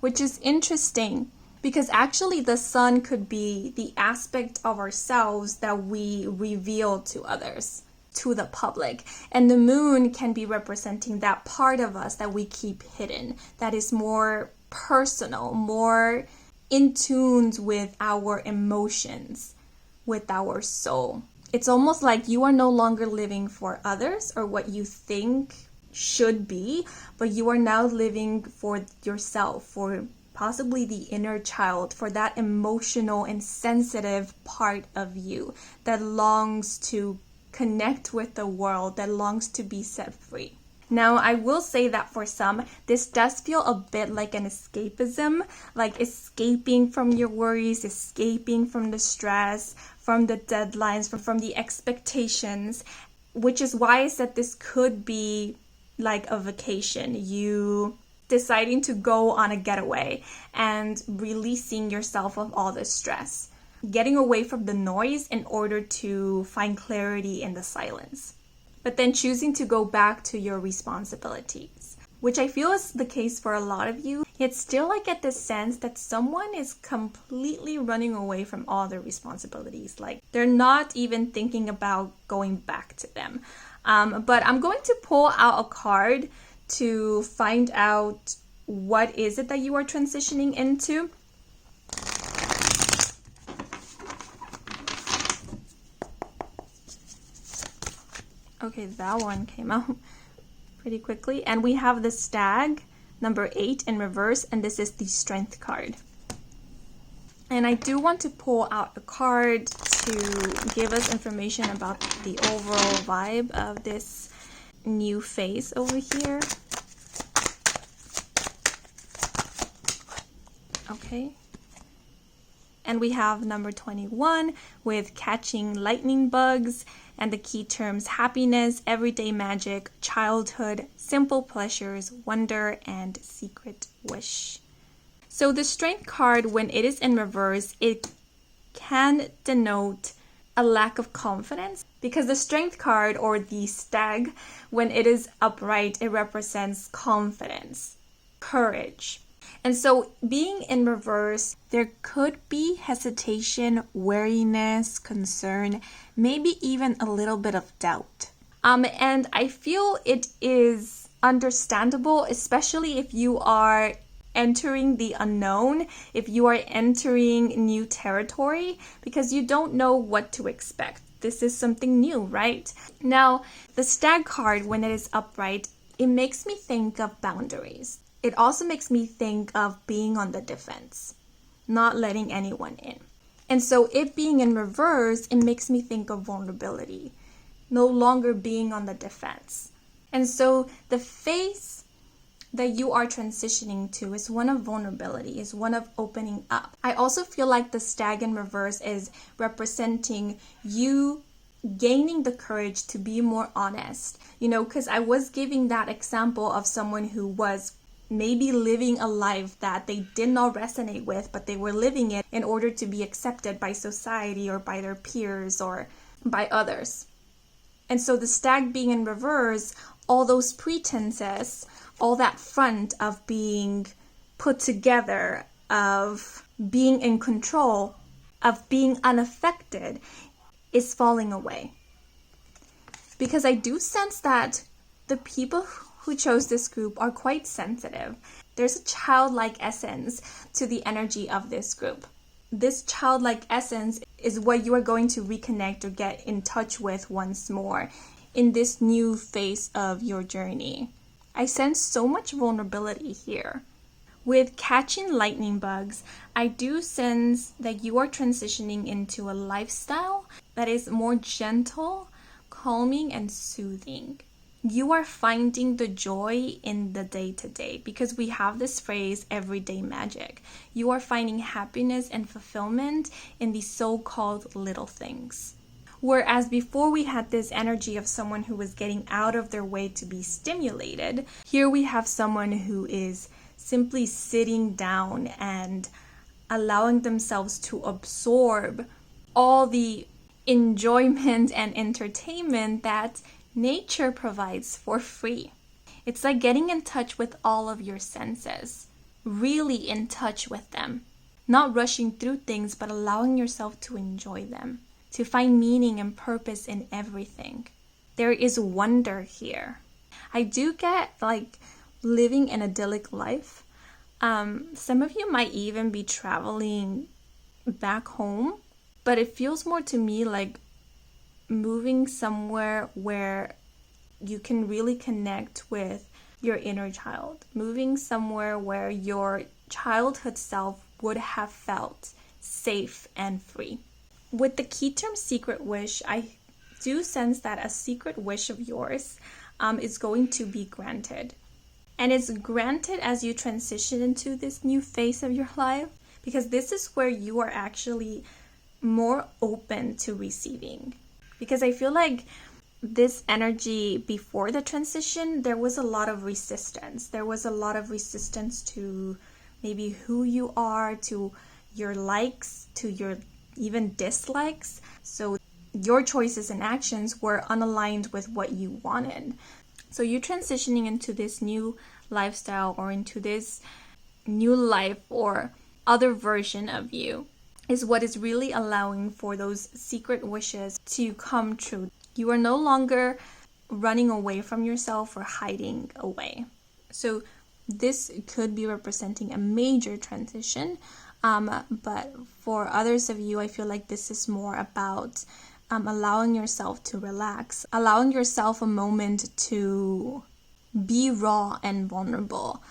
Which is interesting. Because actually the sun could be the aspect of ourselves that we reveal to others, to the public. And the moon can be representing that part of us that we keep hidden, that is more personal, more in tune with our emotions, with our soul. It's almost like you are no longer living for others or what you think should be, but you are now living for yourself, for possibly the inner child, for that emotional and sensitive part of you that longs to connect with the world, that longs to be set free. Now, I will say that for some, this does feel a bit like an escapism, like escaping from your worries, escaping from the stress, from the deadlines, from the expectations, which is why I said this could be like a vacation. You deciding to go on a getaway and releasing yourself of all the stress, getting away from the noise in order to find clarity in the silence, but then choosing to go back to your responsibilities, which I feel is the case for a lot of you. Yet still I get the sense that someone is completely running away from all their responsibilities, like they're not even thinking about going back to them. But I'm going to pull out a card to find out what is it that you are transitioning into. Okay, that one came out pretty quickly. And we have the Stag, number 8 in reverse, and this is the Strength card. And I do want to pull out a card to give us information about the overall vibe of this new phase over here. Okay. And we have number 21 with catching lightning bugs, and the key terms happiness, everyday magic, childhood, simple pleasures, wonder, and secret wish. So the Strength card, when it is in reverse, it can denote a lack of confidence, because the Strength card or the Stag, when it is upright, it represents confidence, courage. And so being in reverse, there could be hesitation, wariness, concern, maybe even a little bit of doubt. And I feel it is understandable, especially if you are entering the unknown, if you are entering new territory, because you don't know what to expect. This is something new, right? Now, the Stag card, when it is upright, it makes me think of boundaries. It also makes me think of being on the defense, not letting anyone in. And so it being in reverse, it makes me think of vulnerability, no longer being on the defense. And so the phase that you are transitioning to is one of vulnerability, is one of opening up. I also feel like the Stag in reverse is representing you gaining the courage to be more honest, because I was giving that example of someone who was maybe living a life that they did not resonate with, but they were living it in order to be accepted by society or by their peers or by others. And so the Stag being in reverse, all those pretenses, all that front of being put together, of being in control, of being unaffected, is falling away. Because I do sense that the people who chose this group are quite sensitive. There's a childlike essence to the energy of this group. This childlike essence is what you are going to reconnect or get in touch with once more in this new phase of your journey. I sense so much vulnerability here. With catching lightning bugs, I do sense that you are transitioning into a lifestyle that is more gentle, calming, and soothing. You are finding the joy in the day-to-day, because we have this phrase, everyday magic. You are finding happiness and fulfillment in the so-called little things. Whereas before we had this energy of someone who was getting out of their way to be stimulated, here we have someone who is simply sitting down and allowing themselves to absorb all the enjoyment and entertainment that nature provides for free. It's like getting in touch with all of your senses, really in touch with them, not rushing through things, but allowing yourself to enjoy them, to find meaning and purpose in everything. There is wonder here. I do get living an idyllic life. Some of you might even be traveling back home, but it feels more to me like moving somewhere where you can really connect with your inner child, moving somewhere where your childhood self would have felt safe and free. With the key term secret wish, I do sense that a secret wish of yours is going to be granted. And it's granted as you transition into this new phase of your life, because this is where you are actually more open to receiving. Because I feel like this energy before the transition, there was a lot of resistance. There was a lot of resistance to maybe who you are, to your likes, to your even dislikes. So your choices and actions were unaligned with what you wanted. So you transitioning into this new lifestyle or into this new life or other version of you is what is really allowing for those secret wishes to come true. You are no longer running away from yourself or hiding away. So this could be representing a major transition. But for others of you, I feel like this is more about allowing yourself to relax, allowing yourself a moment to be raw and vulnerable,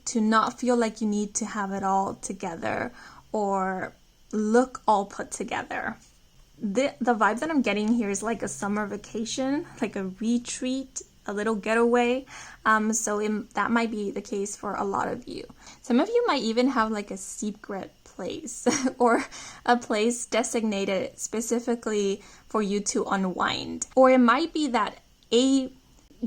to not feel like you need to have it all together or look all put together. The vibe that I'm getting here is like a summer vacation, like a retreat, a little getaway. That might be the case for a lot of you. Some of you might even have like a secret place or a place designated specifically for you to unwind. Or it might be that a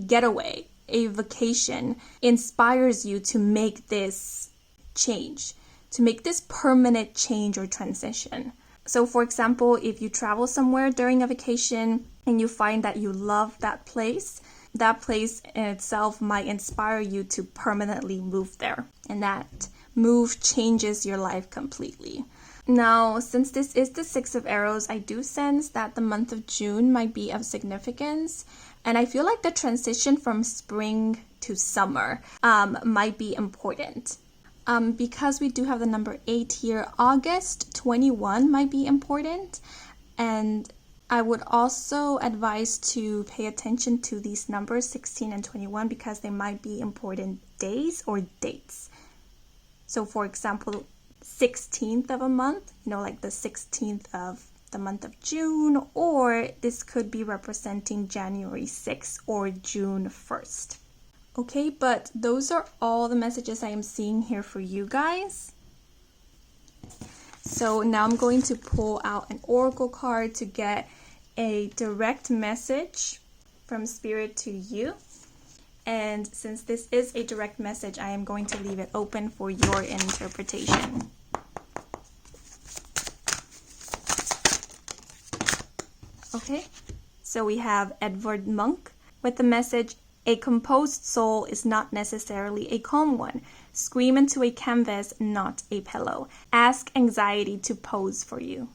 getaway, a vacation inspires you to make this change, to make this permanent change or transition. So for example, if you travel somewhere during a vacation and you find that you love that place in itself might inspire you to permanently move there. And that move changes your life completely. Now, since this is the Six of Arrows, I do sense that the month of June might be of significance. And I feel like the transition from spring to summer might be important. Because we do have the number 8 here, August 21 might be important. And I would also advise to pay attention to these numbers 16 and 21 because they might be important days or dates. So for example, 16th of a month, like the 16th of the month of June, or this could be representing January 6th or June 1st. Okay, but those are all the messages I am seeing here for you guys. So now I'm going to pull out an oracle card to get a direct message from Spirit to you. And since this is a direct message, I am going to leave it open for your interpretation. Okay, so we have Edvard Munch with the message, a composed soul is not necessarily a calm one. Scream into a canvas, not a pillow. Ask anxiety to pose for you.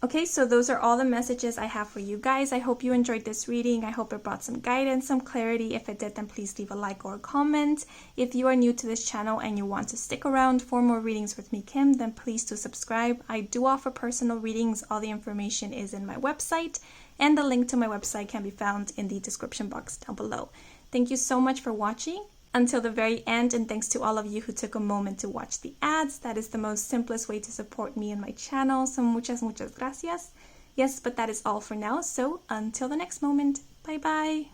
Okay, so those are all the messages I have for you guys. I hope you enjoyed this reading. I hope it brought some guidance, some clarity. If it did, then please leave a like or a comment. If you are new to this channel and you want to stick around for more readings with me, Kim, then please do subscribe. I do offer personal readings. All the information is in my website, and the link to my website can be found in the description box down below. Thank you so much for watching until the very end, and thanks to all of you who took a moment to watch the ads. That is the most simplest way to support me and my channel, so muchas gracias. Yes, but that is all for now, so until the next moment, bye bye.